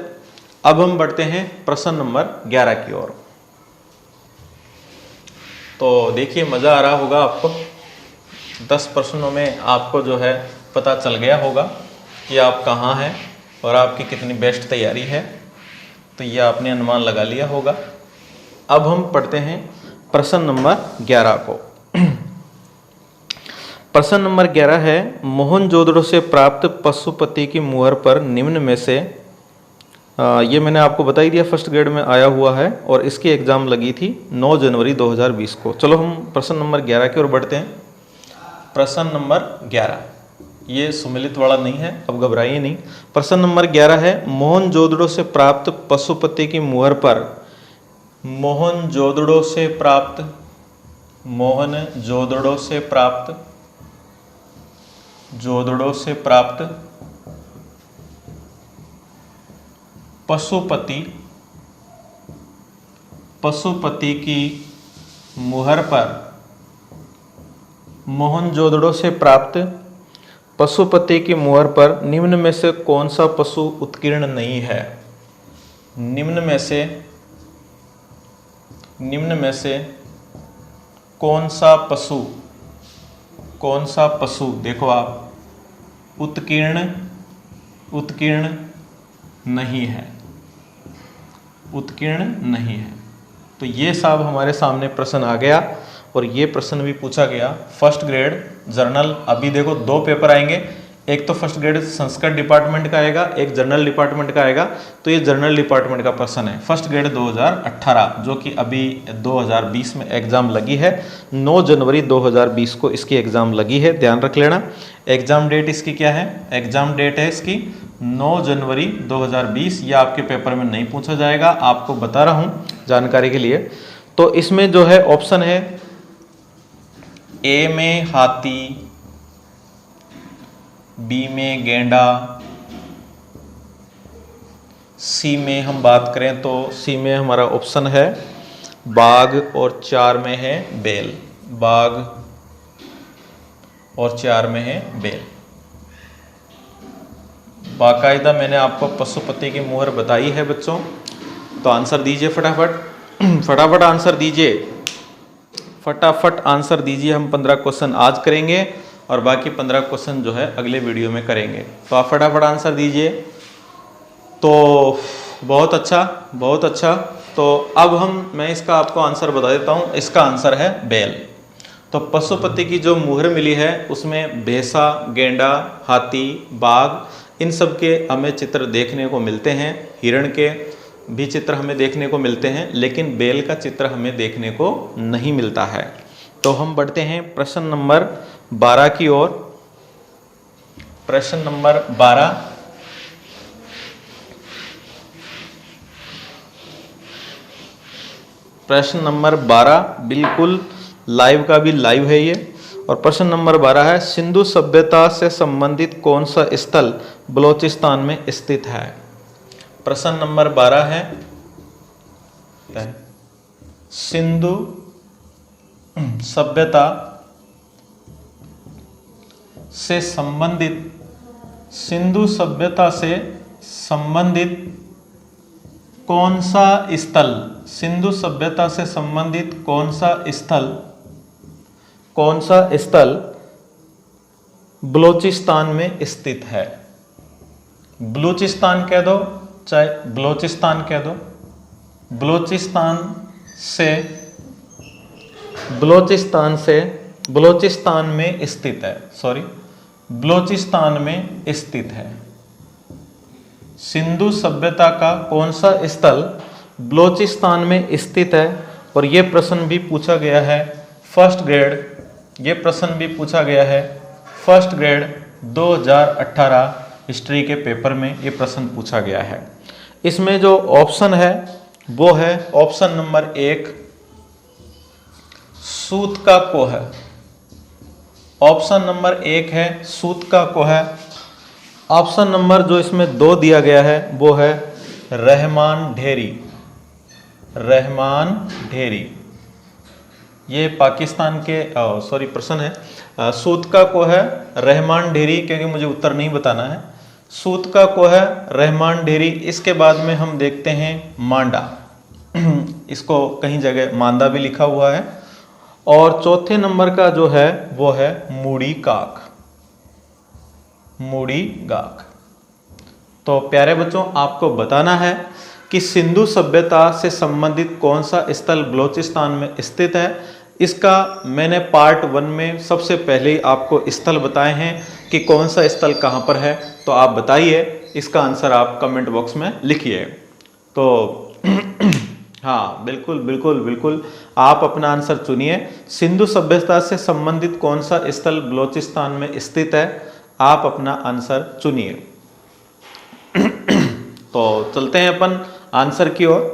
S1: अब हम बढ़ते हैं प्रश्न नंबर 11 की ओर। तो देखिए मज़ा आ रहा होगा आपको। 10 प्रश्नों में आपको जो है पता चल गया होगा कि आप कहाँ हैं और आपकी कितनी बेस्ट तैयारी है। तो ये आपने अनुमान लगा लिया होगा। अब हम पढ़ते हैं प्रश्न नंबर 11 को। प्रश्न नंबर 11 है, मोहनजोदड़ो से प्राप्त पशुपति की मुहर पर निम्न में से, ये मैंने आपको बता ही दिया, फर्स्ट ग्रेड में आया हुआ है और इसकी एग्जाम लगी थी 9 जनवरी 2020 को। चलो हम प्रश्न नंबर 11 की ओर बढ़ते हैं। प्रश्न नंबर 11 ये सुमेलित वाला नहीं है, अब घबराइए नहीं। प्रश्न नंबर 11 है, मोहनजोदड़ो से प्राप्त पशुपति की मुहर पर, मोहनजोदड़ो से प्राप्त, मोहनजोदड़ो से प्राप्त, जोदड़ो से प्राप्त पशुपति, पशुपति की मुहर पर, मोहनजोदड़ो से प्राप्त पशुपति की मुहर पर निम्न में से कौन सा पशु उत्कीर्ण नहीं है। निम्न में से कौन सा पशु, कौन सा पशु, देखो आप, उत्कीर्ण नहीं है, उत्कीर्ण नहीं है। तो ये साहब हमारे सामने प्रश्न आ गया और ये प्रश्न भी पूछा गया फर्स्ट ग्रेड जर्नल। अभी देखो 2 पेपर आएंगे, एक तो फर्स्ट ग्रेड संस्कृत डिपार्टमेंट का आएगा, एक जनरल डिपार्टमेंट का आएगा। तो ये जनरल डिपार्टमेंट का प्रश्न है, फर्स्ट ग्रेड 2018, जो कि अभी 2020 में एग्जाम लगी है। 9 जनवरी 2020 को इसकी एग्जाम लगी है, ध्यान रख लेना। एग्जाम डेट इसकी क्या है? एग्जाम डेट है इसकी 9 जनवरी 2020। यह आपके पेपर में नहीं पूछा जाएगा, आपको बता रहा हूँ जानकारी के लिए। तो इसमें जो है ऑप्शन है ए में हाथी, बी में गेंडा, सी में हम बात करें तो सी में हमारा ऑप्शन है बाघ, और 4 में है बैल। बाघ और 4 में है बैल। बाकायदा मैंने आपको पशुपति की मुहर बताई है बच्चों। तो आंसर दीजिए फटाफट, फटाफट आंसर दीजिए, फटाफट आंसर दीजिए। हम 15 क्वेश्चन आज करेंगे और बाकी 15 क्वेश्चन जो है अगले वीडियो में करेंगे। तो आप फटाफट आंसर दीजिए। तो बहुत अच्छा, बहुत अच्छा। तो अब मैं इसका आपको आंसर बता देता हूँ। इसका आंसर है बैल। तो पशुपति की जो मुहर मिली है उसमें भैंसा, गेंडा, हाथी, बाघ, इन सब के हमें चित्र देखने को मिलते हैं। हिरण के भी चित्र हमें देखने को मिलते हैं, लेकिन बैल का चित्र हमें देखने को नहीं मिलता है। तो हम बढ़ते हैं प्रश्न नंबर 12 की ओर। प्रश्न नंबर 12, प्रश्न नंबर 12 बिल्कुल लाइव का भी लाइव है ये। और प्रश्न नंबर 12 है, सिंधु सभ्यता से संबंधित कौन सा स्थल बलोचिस्तान में स्थित है? प्रश्न नंबर 12 है, सिंधु सभ्यता से संबंधित, सिंधु सभ्यता से संबंधित कौन सा स्थल, सिंधु सभ्यता से संबंधित कौन सा स्थल, कौन सा स्थल बलूचिस्तान में स्थित है? बलूचिस्तान कह दो, चाहे बलूचिस्तान कह दो। बलूचिस्तान से, बलूचिस्तान से, बलूचिस्तान में स्थित है, सॉरी, बलूचिस्तान में स्थित है। सिंधु सभ्यता का कौन सा स्थल बलूचिस्तान में स्थित है? और ये प्रश्न भी पूछा गया है फर्स्ट ग्रेड, ये प्रश्न भी पूछा गया है फर्स्ट ग्रेड 2018 हिस्ट्री के पेपर में। ये प्रश्न पूछा गया है। इसमें जो ऑप्शन है वो है ऑप्शन नंबर 1 सूत का कोह। ऑप्शन नंबर 1 है सूत का कोह। ऑप्शन नंबर जो इसमें 2 दिया गया है वो है रहमान ढेरी। रहमान ढेरी ये पाकिस्तान के सॉरी प्रश्न है सूत का कोह है, रहमान ढेरी, क्योंकि मुझे उत्तर नहीं बताना है। सूत का कोह, रहमान ढेरी। इसके बाद में हम देखते हैं मांडा, इसको कहीं जगह मांदा भी लिखा हुआ है। और चौथे नंबर का जो है वो है मूड़ी गाक, मूड़ी गाक। तो प्यारे बच्चों, आपको बताना है कि सिंधु सभ्यता से संबंधित कौन सा स्थल बलूचिस्तान में स्थित है। इसका मैंने पार्ट 1 में सबसे पहले ही आपको स्थल बताए हैं कि कौन सा स्थल कहाँ पर है। तो आप बताइए, इसका आंसर आप कमेंट बॉक्स में लिखिए। तो हाँ, बिल्कुल बिल्कुल बिल्कुल, आप अपना आंसर चुनिए। सिंधु सभ्यता से संबंधित कौन सा स्थल बलूचिस्तान में स्थित है, आप अपना आंसर चुनिए। तो चलते हैं अपन आंसर की ओर।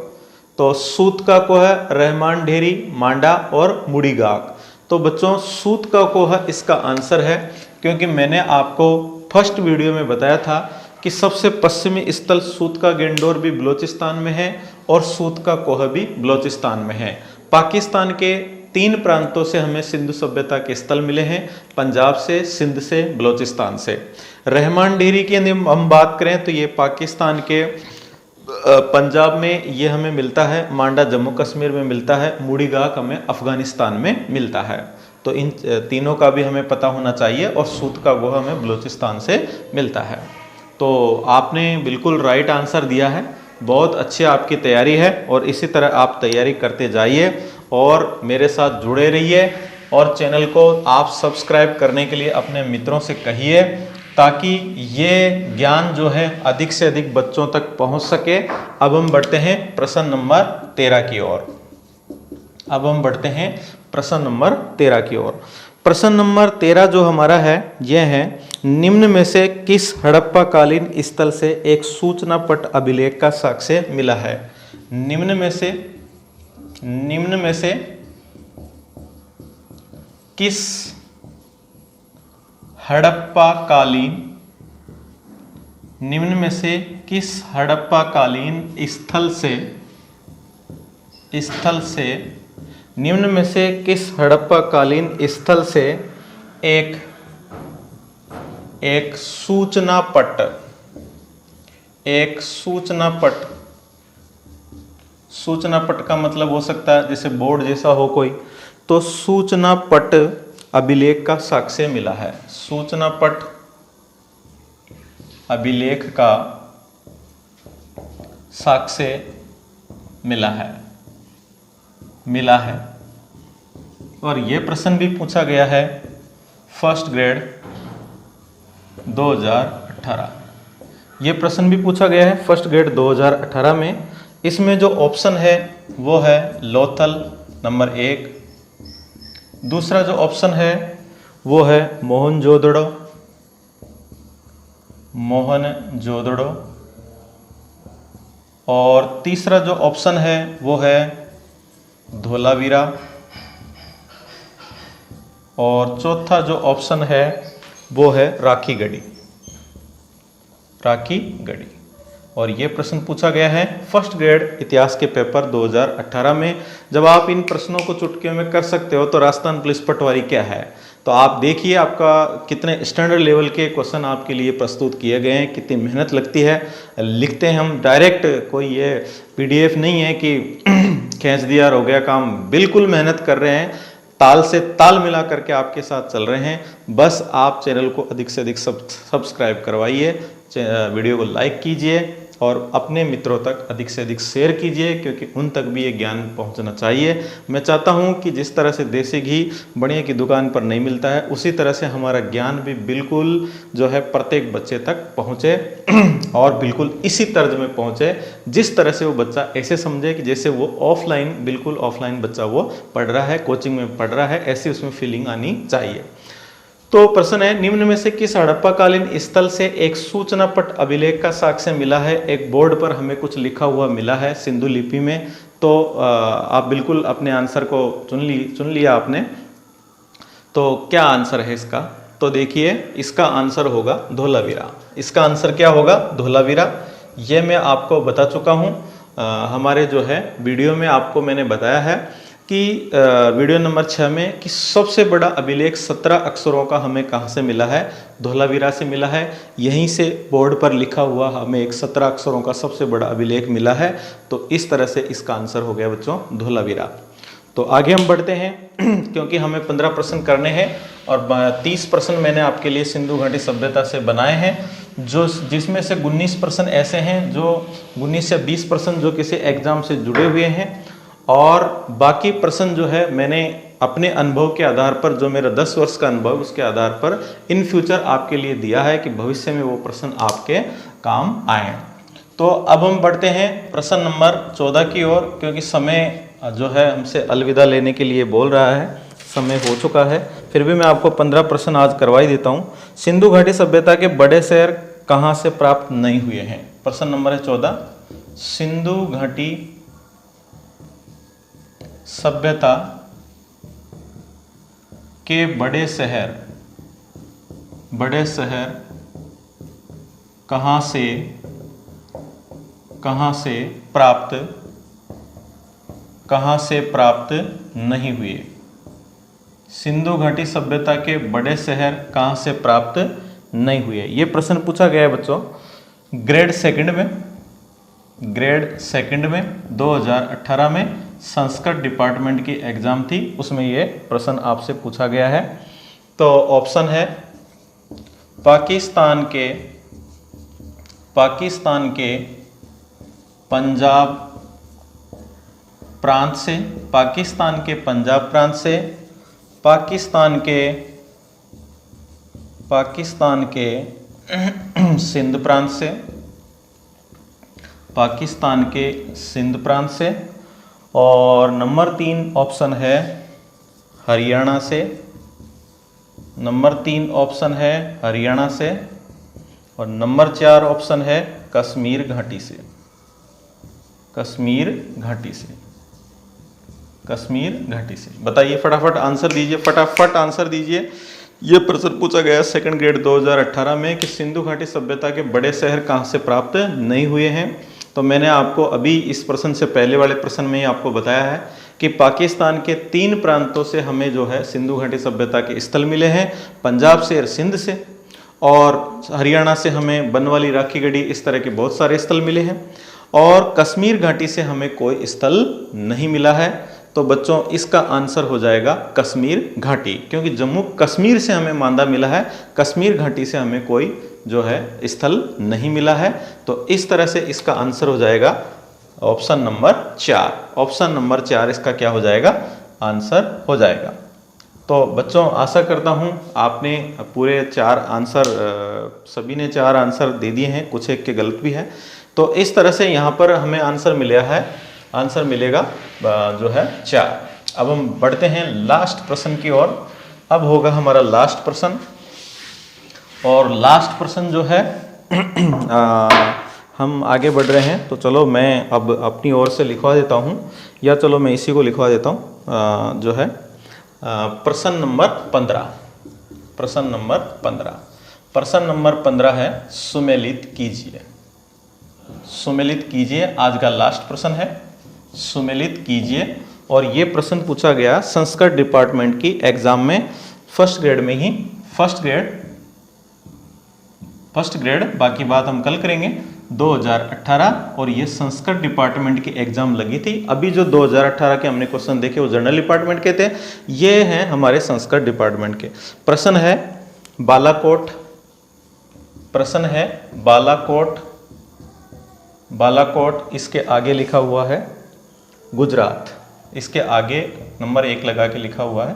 S1: तो सूत का कोह, रहमान ढेरी, मांडा और मूड़ी गाक। तो बच्चों, सूत का कोह इसका आंसर है, क्योंकि मैंने आपको फर्स्ट वीडियो में बताया था कि सबसे पश्चिमी स्थल सूत का गेंडोर भी बलूचिस्तान में है और सूत का कोह भी बलूचिस्तान में है। पाकिस्तान के 3 प्रांतों से हमें सिंधु सभ्यता के स्थल मिले हैं, पंजाब से, सिंध से, बलूचिस्तान से। रहमान ढेरी की यदि हम बात करें तो ये पाकिस्तान के पंजाब में ये हमें मिलता है, मांडा जम्मू कश्मीर में मिलता है, मूड़ी गाक हमें अफगानिस्तान में मिलता है। तो इन तीनों का भी हमें पता होना चाहिए। और सूत का वो हमें बलूचिस्तान से मिलता है। तो आपने बिल्कुल राइट आंसर दिया है, बहुत अच्छी आपकी तैयारी है और इसी तरह आप तैयारी करते जाइए और मेरे साथ जुड़े रहिए। और चैनल को आप सब्सक्राइब करने के लिए अपने मित्रों से कहिए ताकि ये ज्ञान जो है अधिक से अधिक बच्चों तक पहुंच सके। अब हम बढ़ते हैं प्रश्न नंबर 13 की ओर। अब हम बढ़ते हैं प्रश्न नंबर 13 की ओर। प्रश्न नंबर 13 जो हमारा है यह है, निम्न में से किस हड़प्पा कालीन स्थल से एक सूचना पट अभिलेख का साक्ष्य मिला है। निम्न में से किस हड़प्पा कालीन स्थल से एक सूचना पट का मतलब हो सकता है जैसे बोर्ड जैसा हो कोई, तो सूचना पट अभिलेख का साक्ष्य मिला है। सूचना पट अभिलेख का साक्ष्य मिला है। और यह प्रश्न भी पूछा गया है फर्स्ट ग्रेड 2018। यह प्रश्न भी पूछा गया है फर्स्ट ग्रेड 2018 में। इसमें जो ऑप्शन है वो है लोथल नंबर 1, दूसरा जो ऑप्शन है वो है मोहनजोदड़ो, और तीसरा जो ऑप्शन है वो है धोलावीरा, और चौथा जो ऑप्शन है वो है राखीगढ़ी। और ये प्रश्न पूछा गया है फर्स्ट ग्रेड इतिहास के पेपर 2018 में। जब आप इन प्रश्नों को चुटकियों में कर सकते हो तो राजस्थान पुलिस पटवारी क्या है, तो आप देखिए आपका कितने स्टैंडर्ड लेवल के क्वेश्चन आपके लिए प्रस्तुत किए गए हैं, कितनी मेहनत लगती है। लिखते हैं हम डायरेक्ट, कोई ये पीडीएफ नहीं है कि खींच दिया और हो गया काम। बिल्कुल मेहनत कर रहे हैं, ताल से ताल मिला करके आपके साथ चल रहे हैं। बस आप चैनल को अधिक से अधिक सब्सक्राइब करवाइए, वीडियो को लाइक कीजिए और अपने मित्रों तक अधिक से अधिक शेयर कीजिए, क्योंकि उन तक भी ये ज्ञान पहुंचना चाहिए। मैं चाहता हूं कि जिस तरह से देसी घी बढ़िया की दुकान पर नहीं मिलता है, उसी तरह से हमारा ज्ञान भी बिल्कुल जो है प्रत्येक बच्चे तक पहुंचे और बिल्कुल इसी तर्ज में पहुंचे जिस तरह से वो बच्चा ऐसे समझे कि जैसे वो बिल्कुल ऑफलाइन बच्चा वो पढ़ रहा है, कोचिंग में पढ़ रहा है, ऐसी उसमें फीलिंग आनी चाहिए। तो प्रश्न है, निम्न में से किस हड़प्पाकालीन स्थल से एक सूचना पट अभिलेख का साक्ष्य मिला है। एक बोर्ड पर हमें कुछ लिखा हुआ मिला है सिंधु लिपि में, तो आप बिल्कुल अपने आंसर को चुन लिया आपने। तो क्या आंसर है इसका, तो देखिए इसका आंसर होगा धोलावीरा। इसका आंसर क्या होगा, धोलावीरा। ये मैं आपको बता चुका हूँ, हमारे जो है वीडियो में आपको मैंने बताया है कि वीडियो नंबर 6 में कि सबसे बड़ा अभिलेख 17 अक्षरों का हमें कहाँ से मिला है, धोलावीरा से मिला है। यहीं से बोर्ड पर लिखा हुआ हमें एक 17 अक्षरों का सबसे बड़ा अभिलेख मिला है। तो इस तरह से इसका आंसर हो गया बच्चों धोलावीरा। तो आगे हम बढ़ते हैं क्योंकि हमें 15 प्रश्न करने हैं और 30 प्रश्न मैंने आपके लिए सिंधु घाटी सभ्यता से बनाए हैं, जिसमें से 19 प्रश्न ऐसे हैं जो 19 से 20 प्रश्न जो किसी एग्जाम से जुड़े हुए हैं, और बाकी प्रश्न जो है मैंने अपने अनुभव के आधार पर, जो मेरा 10 वर्ष का अनुभव उसके आधार पर इन फ्यूचर आपके लिए दिया है कि भविष्य में वो प्रश्न आपके काम आए। तो अब हम बढ़ते हैं प्रश्न नंबर 14 की ओर, क्योंकि समय जो है हमसे अलविदा लेने के लिए बोल रहा है, समय हो चुका है। फिर भी मैं आपको 15 प्रश्न आज करवा ही देता हूँ। सिंधु घाटी सभ्यता के बड़े शहर कहाँ से प्राप्त नहीं हुए हैं। प्रश्न नंबर है 14, सिंधु घाटी सभ्यता के बड़े शहर कहाँ से प्राप्त नहीं हुए। सिंधु घाटी सभ्यता के बड़े शहर कहाँ से प्राप्त नहीं हुए, ये प्रश्न पूछा गया है बच्चों ग्रेड सेकंड में 2018 में संस्कृत डिपार्टमेंट की एग्जाम थी, उसमें ये प्रश्न आपसे पूछा गया है। तो ऑप्शन है पाकिस्तान के पंजाब प्रांत से, पाकिस्तान के सिंध प्रांत से, पाकिस्तान के सिंध प्रांत से, और नंबर 3 ऑप्शन है हरियाणा से, नंबर 3 ऑप्शन है हरियाणा से, और नंबर 4 ऑप्शन है कश्मीर घाटी से, कश्मीर घाटी से, कश्मीर घाटी से। बताइए, फटाफट आंसर दीजिए, फटाफट आंसर दीजिए। ये प्रश्न पूछा गया सेकंड ग्रेड 2018 में कि सिंधु घाटी सभ्यता के बड़े शहर कहाँ से प्राप्त नहीं हुए हैं। तो मैंने आपको अभी इस प्रश्न से पहले वाले प्रश्न में ही आपको बताया है कि पाकिस्तान के 3 प्रांतों से हमें जो है सिंधु घाटी सभ्यता के स्थल मिले हैं, पंजाब से और सिंध से, और हरियाणा से हमें बनवाली, राखी गढ़ी, इस तरह के बहुत सारे स्थल मिले हैं, और कश्मीर घाटी से हमें कोई स्थल नहीं मिला है। तो बच्चों इसका आंसर हो जाएगा कश्मीर घाटी, क्योंकि जम्मू कश्मीर से हमें मांदा मिला है, कश्मीर घाटी से हमें कोई जो है स्थल नहीं मिला है। तो इस तरह से इसका आंसर हो जाएगा ऑप्शन नंबर 4। ऑप्शन नंबर 4 इसका क्या हो जाएगा, आंसर हो जाएगा। तो बच्चों आशा करता हूँ आपने पूरे 4 आंसर, सभी ने 4 आंसर दे दिए हैं, कुछ एक के गलत भी है। तो इस तरह से यहाँ पर हमें आंसर मिला है, आंसर मिलेगा जो है 4। अब हम बढ़ते हैं लास्ट प्रश्न की ओर। अब होगा हमारा लास्ट प्रश्न, और लास्ट प्रश्न जो है हम आगे बढ़ रहे हैं। तो चलो मैं अब अपनी ओर से लिखवा देता हूँ, या चलो मैं इसी को लिखवा देता हूँ, जो है प्रश्न नंबर 15। प्रश्न नंबर 15, प्रश्न नंबर 15 है सुमेलित कीजिए। सुमेलित कीजिए आज का लास्ट प्रश्न है, सुमेलित कीजिए। और ये प्रश्न पूछा गया संस्कृत डिपार्टमेंट की एग्जाम में, फर्स्ट ग्रेड में ही, फर्स्ट ग्रेड, बाकी बात हम कल करेंगे, 2018। और ये संस्कृत डिपार्टमेंट की एग्जाम लगी थी। अभी जो 2018 के हमने क्वेश्चन देखे वो जनरल डिपार्टमेंट के थे, ये हैं हमारे संस्कृत डिपार्टमेंट के। प्रश्न है बालाकोट, प्रश्न है बालाकोट, बालाकोट, इसके आगे लिखा हुआ है गुजरात, इसके आगे नंबर 1 लगा के लिखा हुआ है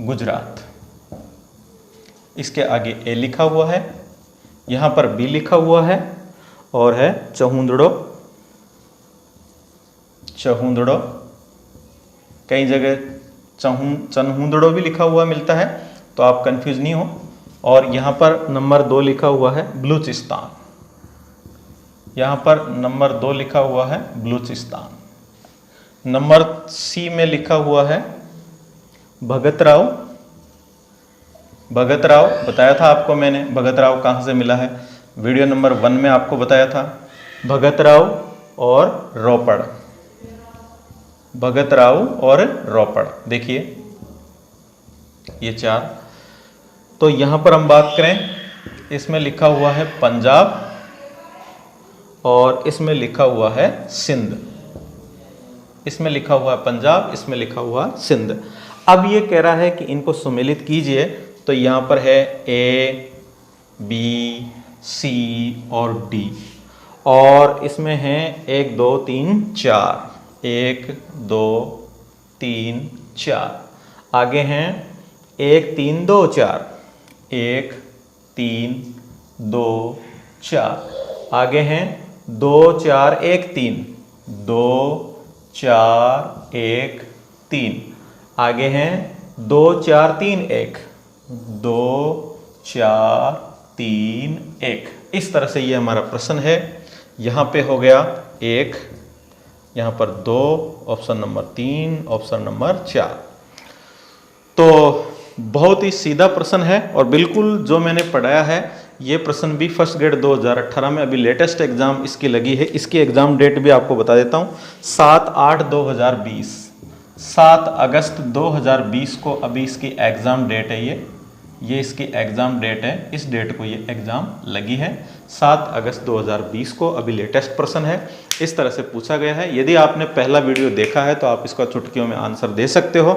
S1: गुजरात, इसके आगे ए लिखा हुआ है, यहाँ पर बी लिखा हुआ है, और है चहुंदड़ो, चहुंदड़ो, कई जगह चनहुंदड़ो भी लिखा हुआ मिलता है, तो आप कंफ्यूज नहीं हो। और यहाँ पर नंबर 2 लिखा हुआ है बलूचिस्तान, यहाँ पर नंबर 2 लिखा हुआ है बलूचिस्तान। नंबर सी में लिखा हुआ है भगतराव, भगतराव बताया था आपको मैंने, भगतराव कहाँ से मिला है, वीडियो नंबर 1 में आपको बताया था। भगतराव और रोपड़, भगतराव और रोपड़, देखिए ये 4। तो यहाँ पर हम बात करें, इसमें लिखा हुआ है पंजाब, और इसमें लिखा हुआ है सिंध, इसमें लिखा हुआ है पंजाब, इसमें लिखा हुआ सिंध। अब ये कह रहा है कि इनको सुमेलित कीजिए, तो यहाँ पर है ए, बी, सी और डी, और इसमें है 1 2 3 4, 1 2 3 4, आगे हैं 1 3 2 4, 1 3 2 4, आगे हैं 2 4 1 3, 2 4 1 3, आगे हैं 2 4 3 1, 2 4 3 1। इस तरह से ये हमारा प्रश्न है। यहाँ पे हो गया 1, यहाँ पर 2, ऑप्शन नंबर 3, ऑप्शन नंबर 4। तो बहुत ही सीधा प्रश्न है, और बिल्कुल जो मैंने पढ़ाया है ये प्रश्न भी फर्स्ट ग्रेड 2018 में अभी लेटेस्ट एग्जाम इसकी लगी है। इसकी एग्जाम डेट भी आपको बता देता हूँ, 7/8/2020, 7 अगस्त 2020 को अभी इसकी एग्जाम डेट है। ये इसकी एग्जाम डेट है, इस डेट को ये एग्जाम लगी है 7 अगस्त 2020 को। अभी लेटेस्ट प्रश्न है, इस तरह से पूछा गया है। यदि आपने पहला वीडियो देखा है तो आप इसका चुटकियों में आंसर दे सकते हो।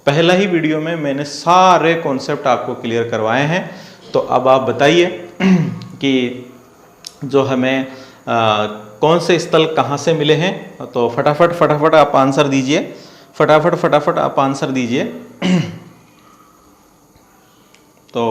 S1: पहला ही वीडियो में मैंने सारे कॉन्सेप्ट आपको क्लियर करवाए हैं। तो अब आप बताइए कि जो हमें कौन से स्थल कहाँ से मिले हैं। तो फटाफट आप आंसर दीजिए, फटाफट आप आंसर दीजिए। तो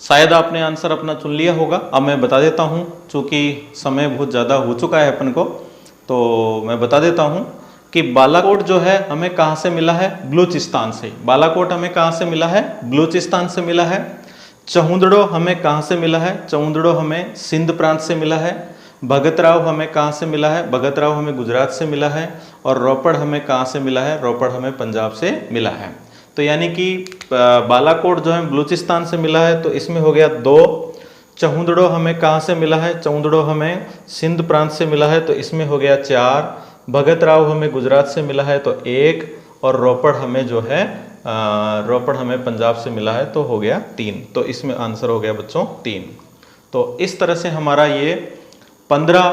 S1: शायद आपने आंसर अपना चुन लिया होगा। अब मैं बता देता हूँ, चूँकि समय बहुत ज़्यादा हो चुका है अपन को, तो मैं बता देता हूँ कि बालाकोट जो है हमें कहाँ से मिला है? बलूचिस्तान से। बालाकोट हमें कहाँ से मिला है? बलूचिस्तान से मिला है। चहुंदड़ो हमें कहाँ से मिला है? चहुंदड़ो हमें सिंध प्रांत से मिला है। भगतराव हमें कहाँ से मिला है? भगतराव हमें गुजरात से मिला है। और रोपड़ हमें कहाँ से मिला है? रोपड़ हमें पंजाब से मिला है। तो यानी कि बालाकोट जो है बलूचिस्तान से मिला है, तो इसमें हो गया 2। चहुंदड़ो हमें कहाँ से मिला है? चहुंदड़ो हमें सिंध प्रांत से मिला है, तो इसमें हो गया 4। भगतराव हमें गुजरात से मिला है, तो 1। और रोपड़ हमें जो है रोपड़ हमें पंजाब से मिला है, तो हो गया 3। तो इसमें आंसर हो गया बच्चों 3। तो इस तरह से हमारा ये 15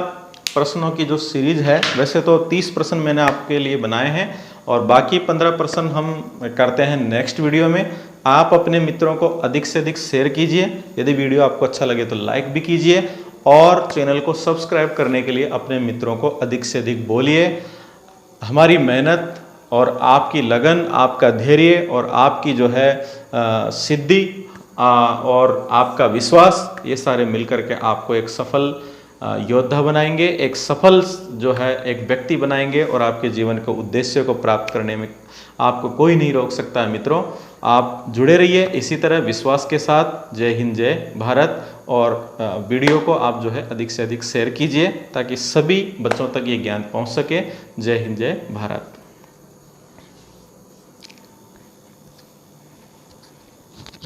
S1: प्रश्नों की जो सीरीज है, वैसे तो 30 प्रश्न मैंने आपके लिए बनाए हैं और बाकी 15 प्रश्न हम करते हैं नेक्स्ट वीडियो में। आप अपने मित्रों को अधिक से अधिक शेयर कीजिए। यदि वीडियो आपको अच्छा लगे तो लाइक भी कीजिए और चैनल को सब्सक्राइब करने के लिए अपने मित्रों को अधिक से अधिक बोलिए। हमारी मेहनत और आपकी लगन, आपका धैर्य और आपकी जो है सिद्धि और आपका विश्वास, ये सारे मिलकर के आपको एक सफल योद्धा बनाएंगे, एक सफल जो है एक व्यक्ति बनाएंगे और आपके जीवन के उद्देश्य को प्राप्त करने में आपको कोई नहीं रोक सकता है। मित्रों, आप जुड़े रहिए इसी तरह विश्वास के साथ। जय हिंद, जय भारत। और वीडियो को आप जो है अधिक से अधिक शेयर कीजिए ताकि सभी बच्चों तक ये ज्ञान पहुंच सके। जय हिंद, जय भारत।